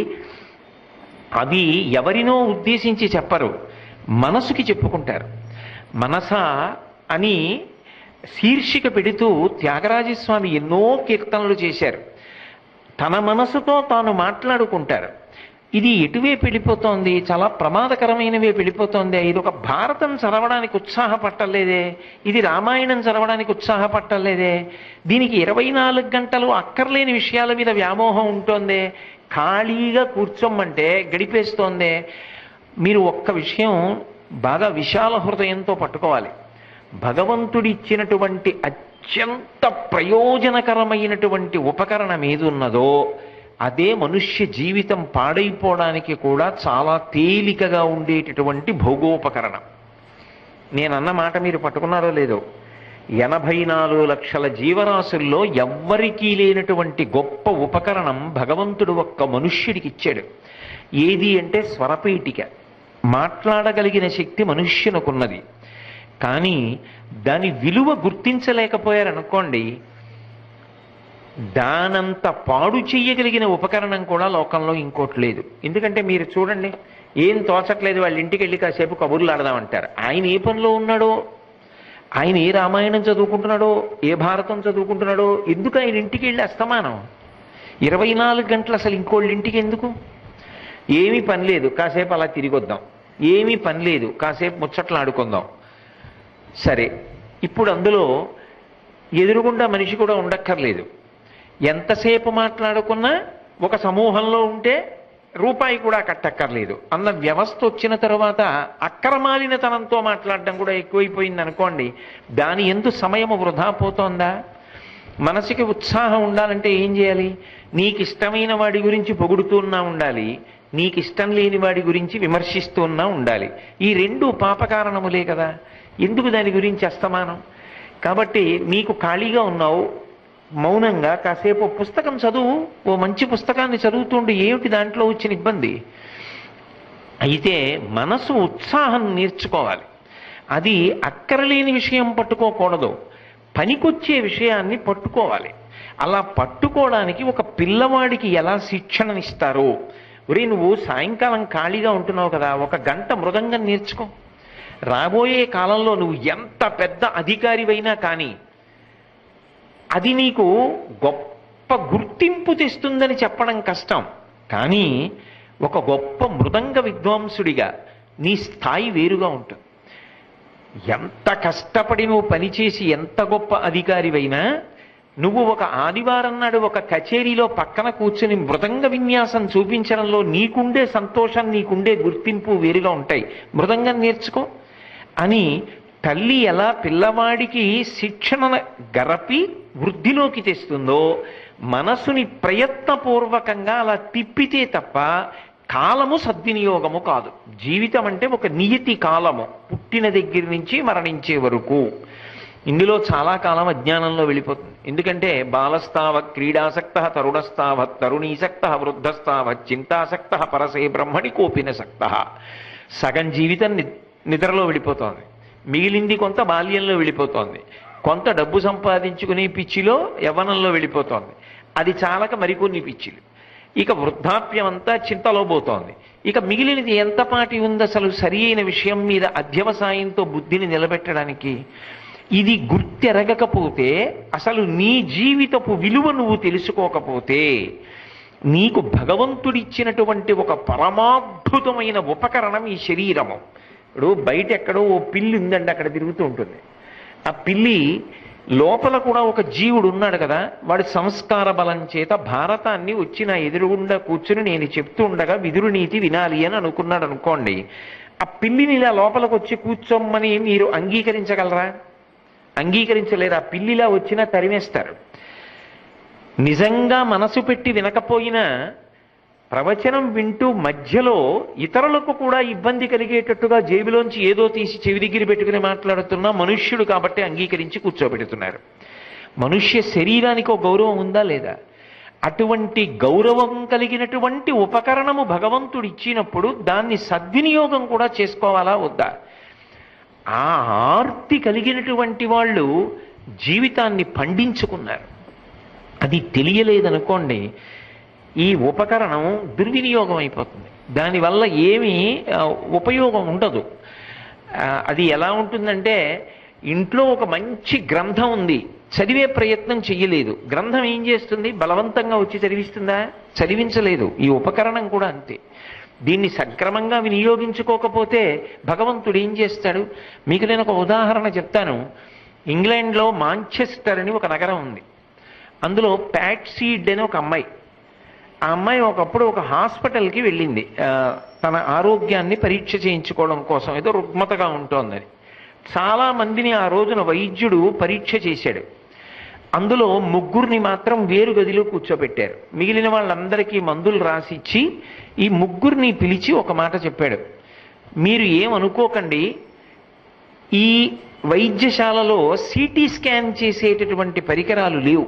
అవి ఎవరినో ఉద్దేశించి చెప్పరు, మనసుకి చెప్పుకుంటారు. మనస అని శీర్షిక పెడుతూ త్యాగరాజస్వామి ఎన్నో కీర్తనలు చేశారు. తన మనసుతో తాను మాట్లాడుకుంటారు. ఇది ఎటువైపు వెళ్ళిపోతోంది? చాలా ప్రమాదకరమైనవే వెళ్ళిపోతోంది. ఇది ఒక భారతం చదవడానికి ఉత్సాహపట్టలేదే, ఇది రామాయణం చదవడానికి ఉత్సాహపట్టలేదే, దీనికి 24 గంటలు అక్కర్లేని విషయాల మీద వ్యామోహం ఉంటోందే, ఖాళీగా కూర్చోమ్మంటే గడిపేస్తోందే. మీరు ఒక్క విషయం బాగా విశాల హృదయంతో పట్టుకోవాలి. భగవంతుడిచ్చినటువంటి అత్యంత ప్రయోజనకరమైనటువంటి ఉపకరణం ఏదున్నదో అదే మనుష్య జీవితం పాడైపోవడానికి కూడా చాలా తేలికగా ఉండేటటువంటి భోగోపకరణం. నేనన్న మాట మీరు పట్టుకున్నారో లేదో, 84 లక్షల జీవరాశుల్లో ఎవ్వరికీ లేనటువంటి గొప్ప ఉపకరణం భగవంతుడు ఒక్క మనుష్యుడికి ఇచ్చాడు. ఏది అంటే స్వరపీఠిక. మాట్లాడగలిగిన శక్తి మనుష్యునకున్నది. కానీ దాని విలువ గుర్తించలేకపోయారనుకోండి, దానంత పాడు చెయ్యగలిగిన ఉపకరణం కూడా లోకంలో ఇంకోటి లేదు. ఎందుకంటే మీరు చూడండి, ఏం తోచట్లేదు, వాళ్ళ ఇంటికి వెళ్ళి కాసేపు కబుర్లు ఆడదామంటారు. ఆయన ఏ పనిలో ఉన్నాడో, ఆయన ఏ రామాయణం చదువుకుంటున్నాడో, ఏ భారతం చదువుకుంటున్నాడో, ఎందుకు ఆయన ఇంటికి వెళ్ళి అస్తమానం 24 గంటలు అసలు ఇంకోళ్ళ ఇంటికి ఎందుకు? ఏమీ పని లేదు, కాసేపు అలా తిరిగి వద్దాం. ఏమీ పని లేదు, కాసేపు ముచ్చట్లు ఆడుకుందాం. సరే, ఇప్పుడు అందులో ఎదురుగుండా మనిషి కూడా ఉండక్కర్లేదు. ఎంతసేపు మాట్లాడుకున్నా ఒక సమూహంలో ఉంటే రూపాయి కూడా కట్టక్కర్లేదు అన్న వ్యవస్థ వచ్చిన తరువాత అక్రమాలినతనంతో మాట్లాడడం కూడా ఎక్కువైపోయింది అనుకోండి. దాని ఎందు సమయము వృధా పోతోందా? మనసుకి ఉత్సాహం ఉండాలంటే ఏం చేయాలి? నీకు ఇష్టమైన వాడి గురించి పొగుడుతున్నా ఉండాలి, నీకు ఇష్టం లేని వాడి గురించి విమర్శిస్తున్నా ఉండాలి. ఈ రెండు పాపకారణములే కదా. ఎందుకు దాని గురించి అస్తమానం? కాబట్టి నీకు ఖాళీగా ఉన్నావు, మౌనంగా కాసేపు పుస్తకం చదువు. ఓ మంచి పుస్తకాన్ని చదువుతుండే ఏమిటి దాంట్లో వచ్చిన ఇబ్బంది? అయితే మనసు ఉత్సాహం నేర్చుకోవాలి. అది అక్కరలేని విషయం పట్టుకోకూడదు, పనికొచ్చే విషయాన్ని పట్టుకోవాలి. అలా పట్టుకోవడానికి ఒక పిల్లవాడికి ఎలా శిక్షణనిస్తారో, ఒరే నువ్వు సాయంకాలం ఖాళీగా ఉంటున్నావు కదా, 1 గంట మృదంగం నేర్చుకో. రాబోయే కాలంలో నువ్వు ఎంత పెద్ద అధికారివైనా కానీ అది నీకు గొప్ప గుర్తింపు తెస్తుందని చెప్పడం కష్టం. కానీ ఒక గొప్ప మృదంగ విద్వాంసుడిగా నీ స్థాయి వేరుగా ఉంటుంది. ఎంత కష్టపడి నువ్వు పనిచేసి ఎంత గొప్ప అధికారివైనా నువ్వు ఒక ఆదివారం నాడు ఒక కచేరీలో పక్కన కూర్చుని మృదంగ విన్యాసం చూపించడంలో నీకుండే సంతోషం, నీకుండే గుర్తింపు వేరుగా ఉంటాయి. మృదంగం నేర్చుకో అని తల్లి ఎలా పిల్లవాడికి శిక్షణ గరపి వృద్ధిలోకి తెస్తుందో, మనసుని ప్రయత్నపూర్వకంగా అలా తిప్పితే తప్ప కాలము సద్వినియోగము కాదు. జీవితం అంటే ఒక నియతి కాలము, పుట్టిన దగ్గర నుంచి మరణించే వరకు. ఇందులో చాలా కాలం అజ్ఞానంలో వెళ్ళిపోతుంది. ఎందుకంటే బాలస్తావత్ క్రీడాసక్త, తరుణస్తావత్ తరుణీసక్త, వృద్ధస్తావత్ చింతాసక్త, పరసే బ్రహ్మణి కోపిన సక్త. సగం జీవితం నిద్రలో వెళ్ళిపోతోంది, మిగిలింది కొంత బాల్యంలో వెళ్ళిపోతోంది, కొంత డబ్బు సంపాదించుకునే పిచ్చిలో యవ్వనంలో వెళ్ళిపోతోంది, అది చాలక మరికొన్ని పిచ్చిలు, ఇక వృద్ధాప్యం అంతా చింతలో పోతోంది. ఇక మిగిలినది ఎంతపాటి ఉంది అసలు సరి అయిన విషయం మీద అధ్యవసాయంతో బుద్ధిని నిలబెట్టడానికి? ఇది గుర్తెరగకపోతే, అసలు నీ జీవితపు విలువ నువ్వు తెలుసుకోకపోతే, నీకు భగవంతుడిచ్చినటువంటి ఒక పరమాద్భుతమైన ఉపకరణం ఈ శరీరము. ఇప్పుడు బయట ఎక్కడో ఓ పిల్లి ఉందండి, అక్కడ తిరుగుతూ ఉంటుంది. ఆ పిల్లి లోపల కూడా ఒక జీవుడు ఉన్నాడు కదా, వాడి సంస్కార బలం చేత భారతాన్ని వచ్చి నా ఎదురుగుండా కూర్చుని నేను చెప్తూ ఉండగా విదురు నీతి వినాలి అని అనుకున్నాడు అనుకోండి. ఆ పిల్లిని ఇలా లోపలికి వచ్చి కూర్చోమ్మని మీరు అంగీకరించగలరా? అంగీకరించలేరు. ఆ పిల్లిలా వచ్చినా తరిమేస్తారు. నిజంగా మనసు పెట్టి వినకపోయినా ప్రవచనం వింటూ మధ్యలో ఇతరులకు కూడా ఇబ్బంది కలిగేటట్టుగా జేబులోంచి ఏదో తీసి చెవి దగ్గర పెట్టుకుని మాట్లాడుతున్నా మనుష్యుడు కాబట్టి అంగీకరించి కూర్చోబెడుతున్నారు. మనుష్య శరీరానికి ఒక గౌరవం ఉందా లేదా? అటువంటి గౌరవం కలిగినటువంటి ఉపకరణము భగవంతుడు ఇచ్చినప్పుడు దాన్ని సద్వినియోగం కూడా చేసుకోవాలా వద్దా? ఆ ఆర్తి కలిగినటువంటి వాళ్ళు జీవితాన్ని పండించుకున్నారు. అది తెలియలేదనుకోండి, ఈ ఉపకరణం దుర్వినియోగం అయిపోతుంది. దానివల్ల ఏమీ ఉపయోగం ఉండదు. అది ఎలా ఉంటుందంటే, ఇంట్లో ఒక మంచి గ్రంథం ఉంది, చదివే ప్రయత్నం చెయ్యలేదు, గ్రంథం ఏం చేస్తుంది? బలవంతంగా వచ్చి చదివిస్తుందా? చదివించలేదు. ఈ ఉపకరణం కూడా అంతే. దీన్ని సక్రమంగా వినియోగించుకోకపోతే భగవంతుడు ఏం చేస్తాడు? మీకు నేను ఒక ఉదాహరణ చెప్తాను. ఇంగ్లాండ్లో మాంచెస్టర్ అని ఒక నగరం ఉంది. అందులో ప్యాట్సీడ్ అని ఒక అమ్మాయి, ఆ అమ్మాయి ఒకప్పుడు ఒక హాస్పిటల్కి వెళ్ళింది తన ఆరోగ్యాన్ని పరీక్ష చేయించుకోవడం కోసం. ఏదో రుగ్మతగా ఉంటోందని చాలా మందిని ఆ రోజున వైద్యుడు పరీక్ష చేశాడు. అందులో 3 మాత్రం వేరు గదిలో కూర్చోబెట్టారు. మిగిలిన వాళ్ళందరికీ మందులు రాసిచ్చి ఈ 3 పిలిచి ఒక మాట చెప్పాడు. మీరు ఏమనుకోకండి, ఈ వైద్యశాలలో సిటీ స్కాన్ చేసేటటువంటి పరికరాలు లేవు.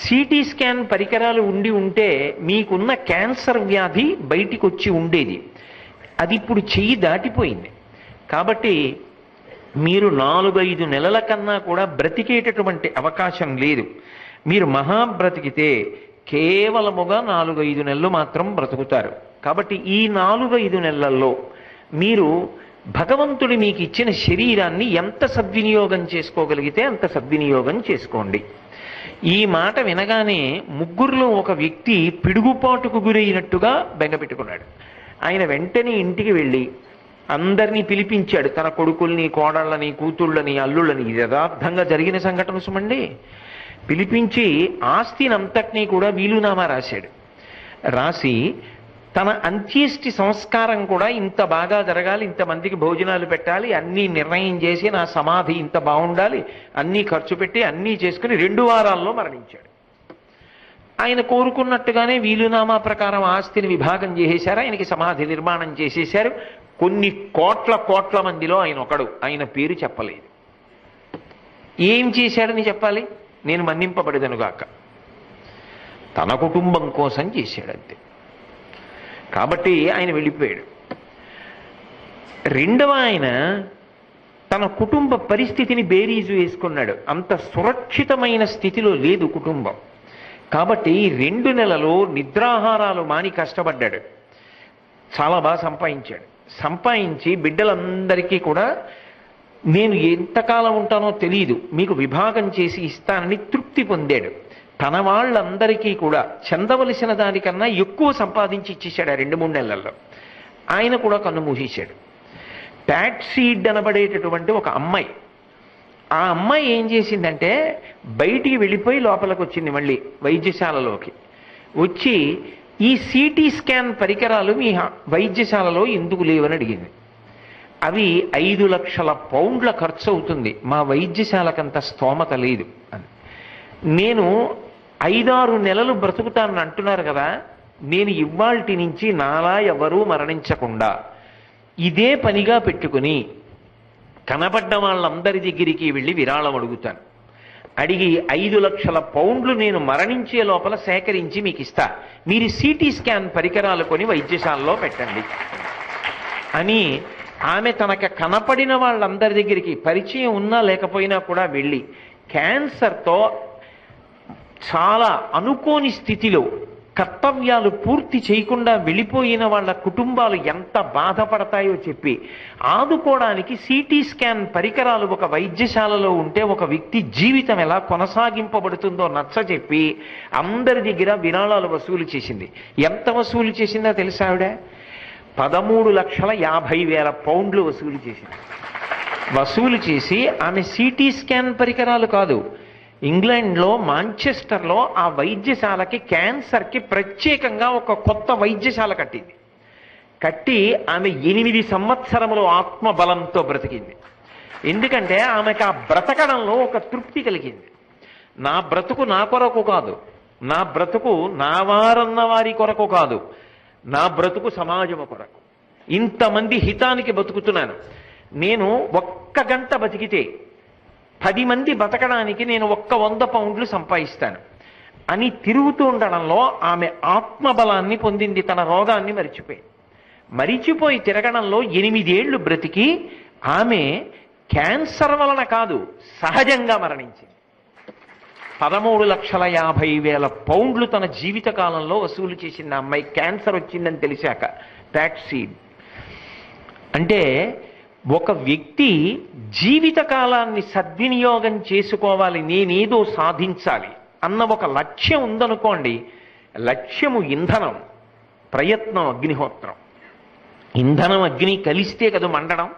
సిటీ స్కాన్ పరికరాలు ఉండి ఉంటే మీకున్న క్యాన్సర్ వ్యాధి బయటికి వచ్చి ఉండేది. అది ఇప్పుడు చెయ్యి దాటిపోయింది. కాబట్టి మీరు 4-5 నెలల కన్నా కూడా బ్రతికేటటువంటి అవకాశం లేదు. మీరు మహా బ్రతికితే కేవలముగా 4-5 నెలలు మాత్రం బ్రతుకుతారు. కాబట్టి ఈ 4-5 నెలల్లో మీరు భగవంతుడి మీకు ఇచ్చిన శరీరాన్ని ఎంత సద్వినియోగం చేసుకోగలిగితే అంత సద్వినియోగం చేసుకోండి. ఈ మాట వినగానే ముగ్గురులో ఒక వ్యక్తి పిడుగుపాటుకు గురైనట్టుగా బెంగపెట్టుకున్నాడు. ఆయన వెంటనే ఇంటికి వెళ్ళి అందరినీ పిలిపించాడు. తన కొడుకుల్ని, కోడళ్ళని, కూతుళ్ళని, అల్లుళ్ళని. ఇది యథార్థంగా జరిగిన సంఘటన సుమండి. పిలిపించి ఆస్తినంతటినీ కూడా వీలునామా రాశాడు. రాసి తన అంత్యేష్టి సంస్కారం కూడా ఇంత బాగా జరగాలి, ఇంతమందికి భోజనాలు పెట్టాలి, అన్నీ నిర్ణయం చేసి నా సమాధి ఇంత బాగుండాలి, అన్నీ ఖర్చు పెట్టి అన్నీ చేసుకుని 2 వారాల్లో మరణించాడు. ఆయన కోరుకున్నట్టుగానే వీలునామా ప్రకారం ఆస్తిని విభాగం చేసేశారు. ఆయనకి సమాధి నిర్మాణం చేసేశారు. కొన్ని కోట్ల మందిలో ఆయన ఒకడు. ఆయన పేరు చెప్పలేదు. ఏం చేశాడని చెప్పాలి? నేను మన్నింపబడదనుగాక. తన కుటుంబం కోసం చేశాడంతే. కాబట్టి ఆయన వెళ్ళిపోయాడు. రెండవ ఆయన తన కుటుంబ పరిస్థితిని బేరీజు వేసుకున్నాడు. అంత సురక్షితమైన స్థితిలో లేదు కుటుంబం. కాబట్టి 2 నెలలు నిద్రాహారాలు మాని కష్టపడ్డాడు. చాలా బాగా సంపాదించాడు. సంపాదించి బిడ్డలందరికీ కూడా నేను ఎంతకాలం ఉంటానో తెలియదు, మీకు విభాగం చేసి ఇస్తానని తృప్తి పొందాడు. తన వాళ్ళందరికీ కూడా చెందవలసిన దానికన్నా ఎక్కువ సంపాదించి ఇచ్చేశాడు ఆ 2-3 నెలల్లో. ఆయన కూడా కన్ను మూసేశాడు. ప్యాట్సీడ్ అనబడేటటువంటి ఒక అమ్మాయి, ఆ అమ్మాయి ఏం చేసిందంటే బయటికి వెళ్ళిపోయి లోపలికి వచ్చింది. మళ్ళీ వైద్యశాలలోకి వచ్చి ఈ సిటీ స్కాన్ పరికరాలు మీ వైద్యశాలలో ఎందుకు లేవని అడిగింది. అవి 5 లక్షల పౌండ్ల ఖర్చు అవుతుంది, మా వైద్యశాలకంత స్తోమత లేదు అని. నేను 5-6 నెలలు బ్రతుకుతానని అంటున్నారు కదా, నేను ఇవాల్టి నుంచి నాలా ఎవరూ మరణించకుండా ఇదే పనిగా పెట్టుకుని కనపడ్డ వాళ్ళందరి దగ్గరికి వెళ్ళి విరాళం అడుగుతాను. అడిగి 5 లక్షల పౌండ్లు నేను మరణించే లోపల సేకరించి మీకు ఇస్తా, మీరు సిటీ స్కాన్ పరికరాలు కొని వైద్యశాలలో పెట్టండి అని ఆమె తనకు కనపడిన వాళ్ళందరి దగ్గరికి పరిచయం ఉన్నా లేకపోయినా కూడా వెళ్ళి క్యాన్సర్తో చాలా అనుకోని స్థితిలో కర్తవ్యాలు పూర్తి చేయకుండా వెళ్ళిపోయిన వాళ్ళ కుటుంబాలు ఎంత బాధపడతాయో చెప్పి ఆదుకోవడానికి సిటీ స్కాన్ పరికరాలు ఒక వైద్యశాలలో ఉంటే ఒక వ్యక్తి జీవితం ఎలా కొనసాగింపబడుతుందో నచ్చచెప్పి అందరి దగ్గర విరాళాలు వసూలు చేసింది. ఎంత వసూలు చేసిందో తెలుసా ఆవిడ? 13,50,000 పౌండ్లు వసూలు చేసింది. వసూలు చేసి ఆమె సిటీ స్కాన్ పరికరాలు కాదు, ఇంగ్లాండ్లో మాంచెస్టర్లో ఆ వైద్యశాలకి క్యాన్సర్కి ప్రత్యేకంగా ఒక కొత్త వైద్యశాల కట్టింది. కట్టి ఆమె 8 సంవత్సరములు ఆత్మబలంతో బ్రతికింది. ఎందుకంటే ఆమెకు ఆ బ్రతకడంలో ఒక తృప్తి కలిగింది. నా బ్రతుకు నా కొరకు కాదు, నా బ్రతుకు నా వారన్న వారి కొరకు కాదు, నా బ్రతుకు సమాజము కొరకు, ఇంతమంది హితానికి బతుకుతున్నాను. నేను 1 గంట బతికితే 10 మంది బతకడానికి నేను 100 పౌండ్లు సంపాదిస్తాను అని తిరుగుతూ ఉండడంలో ఆమె ఆత్మబలాన్ని పొందింది. తన రోగాన్ని మరిచిపోయి తిరగడంలో 8 ఏళ్లు బ్రతికి ఆమె క్యాన్సర్ వలన కాదు సహజంగా మరణించింది. 13,50,000 పౌండ్లు తన జీవిత కాలంలో వసూలు చేసింది ఆ అమ్మాయి క్యాన్సర్ వచ్చిందని తెలిసాక. ప్యాట్సీడ్ అంటే ఒక వ్యక్తి జీవిత కాలాన్ని సద్వినియోగం చేసుకోవాలి, నేనేదో సాధించాలి అన్న ఒక లక్ష్యం ఉందనుకోండి. లక్ష్యము ఇంధనం, ప్రయత్నం అగ్నిహోత్రం. ఇంధనం అగ్ని కలిస్తే కదా మండడం.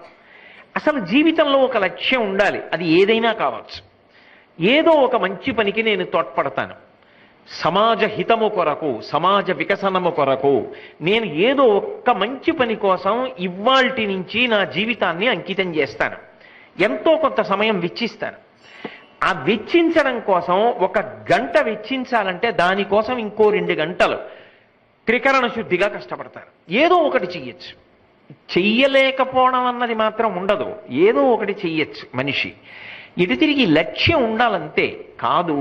అసలు జీవితంలో ఒక లక్ష్యం ఉండాలి, అది ఏదైనా కావచ్చు. ఏదో ఒక మంచి పనికి నేను తోడ్పడతాను, సమాజ హితము కొరకు, సమాజ వికసనము కొరకు నేను ఏదో ఒక్క మంచి పని కోసం ఇవాల్టి నుంచి నా జీవితాన్ని అంకితం చేస్తాను, ఎంతో కొంత సమయం వెచ్చిస్తాను. ఆ వెచ్చించడం కోసం 1 గంట వెచ్చించాలంటే దానికోసం ఇంకో 2 గంటలు త్రికరణ శుద్ధిగా కష్టపడతాను. ఏదో ఒకటి చెయ్యొచ్చు. చెయ్యలేకపోవడం అన్నది మాత్రం ఉండదు. ఏదో ఒకటి చెయ్యొచ్చు మనిషి. ఇటు తిరిగి లక్ష్యం ఉండాలంతే. కాదు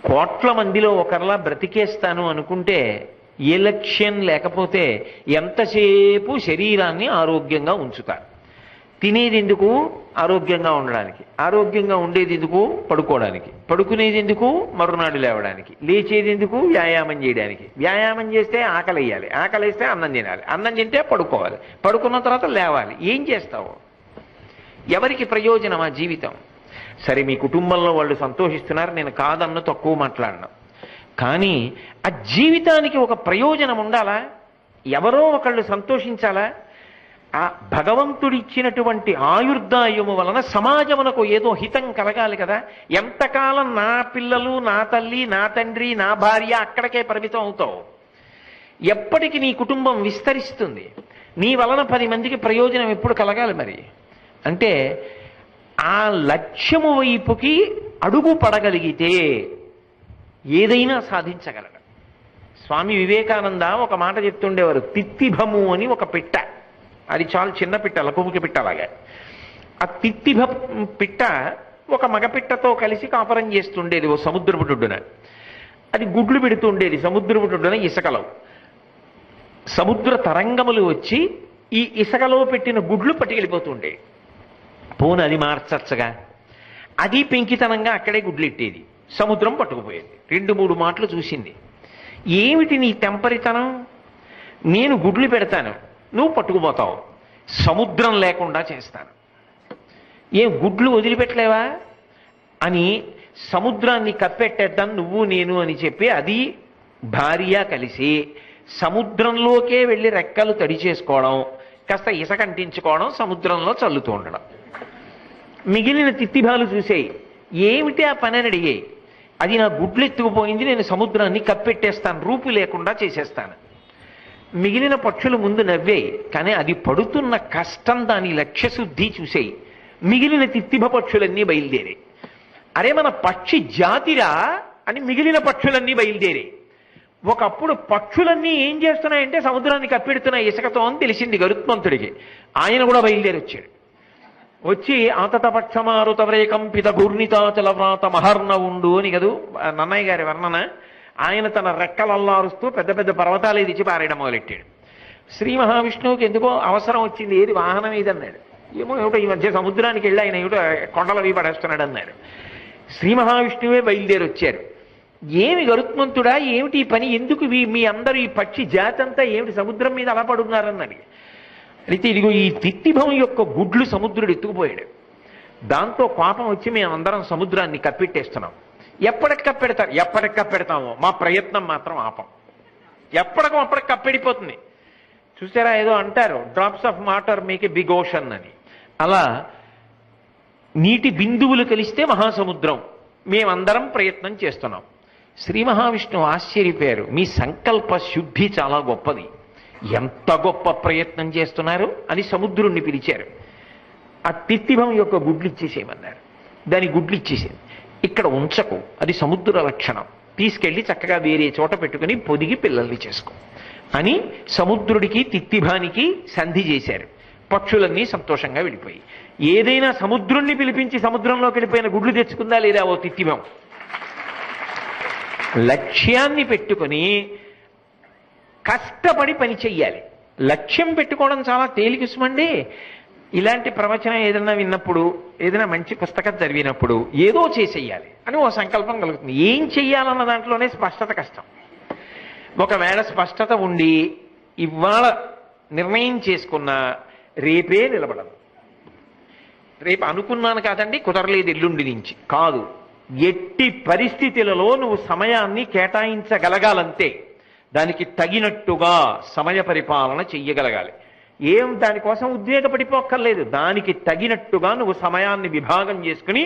కోట్ల మందిలో ఒకరిలా బ్రతికేస్తాను అనుకుంటే ఏ లక్ష్యం లేకపోతే ఎంతసేపు శరీరాన్ని ఆరోగ్యంగా ఉంచుతారు. తినేది ఎందుకు? ఆరోగ్యంగా ఉండడానికి. ఆరోగ్యంగా ఉండేది ఎందుకు? పడుకోవడానికి. పడుకునేది ఎందుకు? మరునాడు లేవడానికి. లేచేది ఎందుకు? వ్యాయామం చేయడానికి. వ్యాయామం చేస్తే ఆకలి వేయాలి. ఆకలి వేస్తే అన్నం తినాలి. అన్నం తింటే పడుకోవాలి. పడుకున్న తర్వాత లేవాలి. ఏం చేస్తావు? ఎవరికి ప్రయోజనం ఆ జీవితం? సరే, మీ కుటుంబంలో వాళ్ళు సంతోషిస్తున్నారు, నేను కాదన్న తక్కువ మాట్లాడను. కానీ ఆ జీవితానికి ఒక ప్రయోజనం ఉండాలా? ఎవరో ఒకళ్ళు సంతోషించాలా? ఆ భగవంతుడిచ్చినటువంటి ఆయుర్దాయము వలన సమాజమునకు ఏదో హితం కలగాలి కదా. ఎంతకాలం నా పిల్లలు, నా తల్లి, నా తండ్రి, నా భార్య అక్కడికే పరిమితం అవుతావు? ఎప్పటికి నీ కుటుంబం విస్తరిస్తుంది? నీ వలన 10 మందికి ప్రయోజనం ఎప్పుడు కలగాలి మరి? అంటే ఆ లక్ష్యము వైపుకి అడుగు పడగలిగితే ఏదైనా సాధించగలడు. స్వామి వివేకానంద ఒక మాట చెప్తుండేవారు. తిత్తిభము అని ఒక పిట్ట, అది చాలా చిన్న పిట్ట, లకుముకి పిట్ట లాగా. ఆ తిత్తిభ పిట్ట ఒక మగపిట్టతో కలిసి కాపురం చేస్తుండేది ఓ సముద్రపుటుడున. అది గుడ్లు పెడుతుండేది సముద్రపుటుడున ఇసుకలో. సముద్ర తరంగములు వచ్చి ఈ ఇసుకలో పెట్టిన గుడ్లు పట్టుకెళ్ళిపోతుండేవి. పోను అది మార్చచ్చగా. అది పెంకితనంగా అక్కడే గుడ్లెట్టేది. సముద్రం పట్టుకుపోయేది. 2-3 మాటలు చూసింది. ఏమిటి నీ తెంపరితనం? నేను గుడ్లు పెడతాను, నువ్వు పట్టుకుపోతావు. సముద్రం లేకుండా చేస్తాను. ఏం గుడ్లు వదిలిపెట్టలేవా అని సముద్రాన్ని కప్పెట్టేద్దాం నువ్వు నేను అని చెప్పి అది భార్య కలిసి సముద్రంలోకే వెళ్ళి రెక్కలు తడి చేసుకోవడం, కాస్త ఇసుక అంటించుకోవడం, సముద్రంలో చల్లుతూ ఉండడం. మిగిలిన తిత్తిభాలు చూసేయి. ఏమిటి ఆ పని అని అడిగాయి. అది నా గుడ్లు ఎత్తుకుపోయింది, నేను సముద్రాన్ని కప్పెట్టేస్తాను, రూపు లేకుండా చేసేస్తాను. మిగిలిన పక్షులు ముందు నవ్వేయి, కానీ అది పడుతున్న కష్టం, దాని లక్ష్యశుద్ధి చూసేయి. మిగిలిన తిత్తిభ పక్షులన్నీ బయలుదేరాయి. అరే మన పక్షి జాతిరా అని మిగిలిన పక్షులన్నీ బయలుదేరాయి. ఒకప్పుడు పక్షులన్నీ ఏం చేస్తున్నాయంటే సముద్రాన్ని కప్పెడుతున్నాయి ఇసుకతో అని తెలిసింది గరుత్మంతుడికి. ఆయన కూడా బయలుదేరి వచ్చాడు. వచ్చి ఆతతపక్షమారుతవ్రేకంపిత ఘూర్ణితాచల వ్రాత మహర్ణ ఉండు అని కదూ నన్నయ్య గారి వర్ణన. ఆయన తన రెక్కలల్లారుస్తూ పెద్ద పెద్ద పర్వతాలు ఎదిచి పారేయడం మొదలెట్టాడు. శ్రీ మహావిష్ణువుకి ఎందుకో అవసరం వచ్చింది, ఏది వాహనం ఏదన్నాడు. ఏమిటో ఈ మధ్య సముద్రానికి వెళ్ళి ఆయన ఏమిటో కొండలవి పడేస్తున్నాడు అన్నాడు. శ్రీ మహావిష్ణువే బయలుదేరి వచ్చారు. ఏమి గరుత్మంతుడా, ఏమిటి ఈ పని, ఎందుకు మీ అందరూ ఈ పక్షి జాతి అంతా ఏమిటి సముద్రం మీద అలా పడున్నారన్నది. అయితే ఇదిగో ఈ తిత్తిభం యొక్క గుడ్లు సముద్రుడు ఎత్తుకుపోయాడు. దాంతో కోపం వచ్చి మేమందరం సముద్రాన్ని కప్పెట్టేస్తున్నాం. ఎప్పటికి కప్పెడతారు? ఎప్పటికి కప్పెడతామో, మా ప్రయత్నం మాత్రం ఆపం. ఎప్పటికో అప్పటికి కప్పెడిపోతుంది. చూసారా, ఏదో అంటారు drops of water make a big ocean అని. అలా నీటి బిందువులు కలిస్తే మహాసముద్రం. మేమందరం ప్రయత్నం చేస్తున్నాం. శ్రీ మహావిష్ణువు ఆశ్చర్యపోయారు. మీ సంకల్ప శుద్ధి చాలా గొప్పది, ఎంత గొప్ప ప్రయత్నం చేస్తున్నారు అని సముద్రుణ్ణి పిలిచారు. ఆ తిత్తిభం యొక్క గుడ్లు ఇచ్చేసేయమన్నారు. దాని గుడ్లు ఇచ్చేసేది. ఇక్కడ ఉంచకు, అది సముద్ర లక్షణం, తీసుకెళ్లి చక్కగా వేరే చోట పెట్టుకుని పొదిగి పిల్లల్ని చేసుకో అని సముద్రుడికి తిత్తిభానికి సంధి చేశారు. పక్షులన్నీ సంతోషంగా వెళ్ళిపోయి. ఏదైనా సముద్రుణ్ణి పిలిపించి సముద్రంలోకి వెళ్ళిపోయిన గుడ్లు తెచ్చుకుందా లేదా ఓ తిత్తిభం? లక్ష్యాన్ని పెట్టుకుని కష్టపడి పని చెయ్యాలి. లక్ష్యం పెట్టుకోవడం చాలా తేలికసుమండి. ఇలాంటి ప్రవచనం ఏదైనా విన్నప్పుడు, ఏదైనా మంచి పుస్తకం చదివినప్పుడు ఏదో చేసేయాలి అని ఓ సంకల్పం కలుగుతుంది. ఏం చెయ్యాలన్న దాంట్లోనే స్పష్టత కష్టం. ఒకవేళ స్పష్టత ఉండి ఇవాళ నిర్ణయం చేసుకున్నా రేపే నిలబడదు. రేపు అనుకున్నాను కాదండి, కుదరలేదు ఎల్లుండి నుంచి కాదు. ఎట్టి పరిస్థితులలో నువ్వు సమయాన్ని కేటాయించగలగాలంతే. దానికి తగినట్టుగా సమయ పరిపాలన చెయ్యగలగాలి. ఏం దానికోసం ఉద్వేగపడిపోక్కర్లేదు. దానికి తగినట్టుగా నువ్వు సమయాన్ని విభాగం చేసుకుని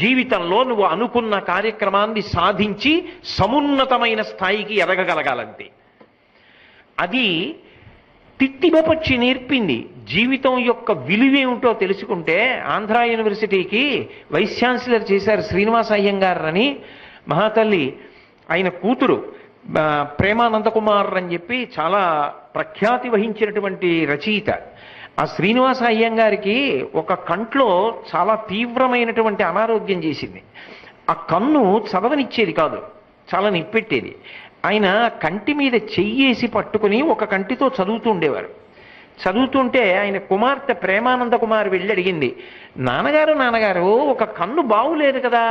జీవితంలో నువ్వు అనుకున్న కార్యక్రమాన్ని సాధించి సమున్నతమైన స్థాయికి ఎదగగలగాలంతే. అది తిత్తిభపక్షి నేర్పింది. జీవితం యొక్క విలువేమిటో తెలుసుకుంటే ఆంధ్ర యూనివర్సిటీకి వైస్ ఛాన్సలర్ చేశారు శ్రీనివాస అయ్యంగారు అని మహాతల్లి, ఆయన కూతురు ప్రేమానంద కుమార్ అని చెప్పి చాలా ప్రఖ్యాతి వహించినటువంటి రచయిత. ఆ శ్రీనివాస అయ్యంగారికి ఒక కంట్లో చాలా తీవ్రమైనటువంటి అనారోగ్యం చేసింది. ఆ కన్ను చదవనిచ్చేది కాదు, చాలా నిప్పెట్టేది. ఆయన కంటి మీద చెయ్యేసి పట్టుకుని ఒక కంటితో చదువుతూ ఉండేవారు. చదువుతుంటే ఆయన కుమార్తె ప్రేమానంద కుమార్ వెళ్ళి అడిగింది, నాన్నగారు ఒక కన్ను బాగులేదు కదా,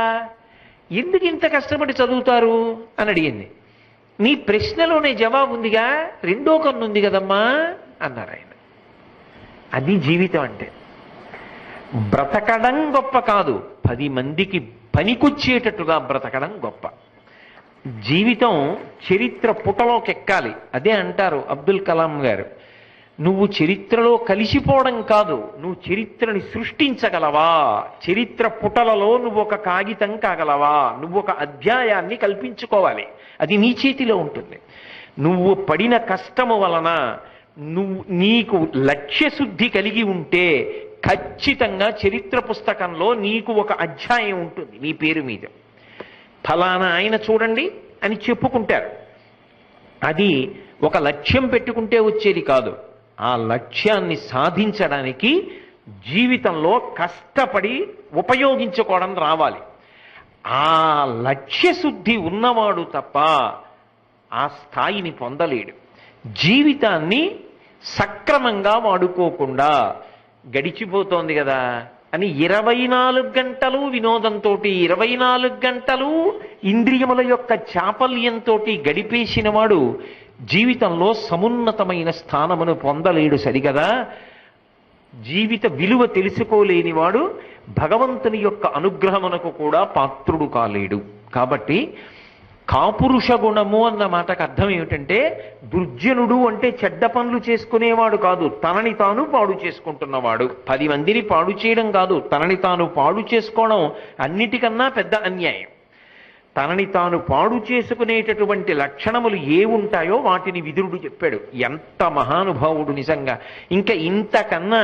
ఎందుకు ఇంత కష్టపడి చదువుతారు అని అడిగింది. నీ ప్రశ్నలోనే జవాబు ఉందిగా, రెండో కన్ను ఉంది కదమ్మా అన్నారు ఆయన. అది జీవితం అంటే. బ్రతకడం గొప్ప కాదు, 10 మందికి పనికొచ్చేటట్టుగా బ్రతకడం గొప్ప. జీవితం చరిత్ర పుటలోకి ఎక్కాలి. అదే అంటారు అబ్దుల్ కలాం గారు, నువ్వు చరిత్రలో కలిసిపోవడం కాదు, నువ్వు చరిత్రని సృష్టించగలవా, చరిత్ర పుటలలో నువ్వు ఒక కాగితం కాగలవా, నువ్వు ఒక అధ్యాయాన్ని కల్పించుకోవాలి. అది నీ చేతిలో ఉంటుంది. నువ్వు పడిన కష్టము వలన నీకు లక్ష్యశుద్ధి కలిగి ఉంటే ఖచ్చితంగా చరిత్ర పుస్తకంలో నీకు ఒక అధ్యాయం ఉంటుంది నీ పేరు మీద. ఫలానా ఆయన చూడండి అని చెప్పుకుంటారు. అది ఒక లక్ష్యం పెట్టుకుంటే వచ్చేది కాదు. ఆ లక్ష్యాన్ని సాధించడానికి జీవితంలో కష్టపడి ఉపయోగించుకోవడం రావాలి. ఆ లక్ష్యశుద్ధి ఉన్నవాడు తప్ప ఆ స్థాయిని పొందలేడు. జీవితాన్ని సక్రమంగా వాడుకోకుండా గడిచిపోతోంది కదా అని 24 గంటలు వినోదంతో, 24 గంటలు ఇంద్రియముల యొక్క చాపల్యంతో గడిపేసిన వాడు జీవితంలో సమున్నతమైన స్థానమును పొందలేడు. సరిగదా, జీవిత విలువ తెలుసుకోలేనివాడు భగవంతుని యొక్క అనుగ్రహమునకు కూడా పాత్రుడు కాలేడు. కాబట్టి కాపురుష గుణము అన్న మాటకు అర్థం ఏమిటంటే, దుర్జనుడు అంటే చెడ్డ పనులు చేసుకునేవాడు కాదు, తనని తాను పాడు చేసుకుంటున్నవాడు. 10 మందిని పాడు చేయడం కాదు, తనని తాను పాడు చేసుకోవడం అన్నిటికన్నా పెద్ద అన్యాయం. తనని తాను పాడు చేసుకునేటటువంటి లక్షణములు ఏ ఉంటాయో వాటిని విదురుడు చెప్పాడు. ఎంత మహానుభావుడు నిజంగా! ఇంకా ఇంతకన్నా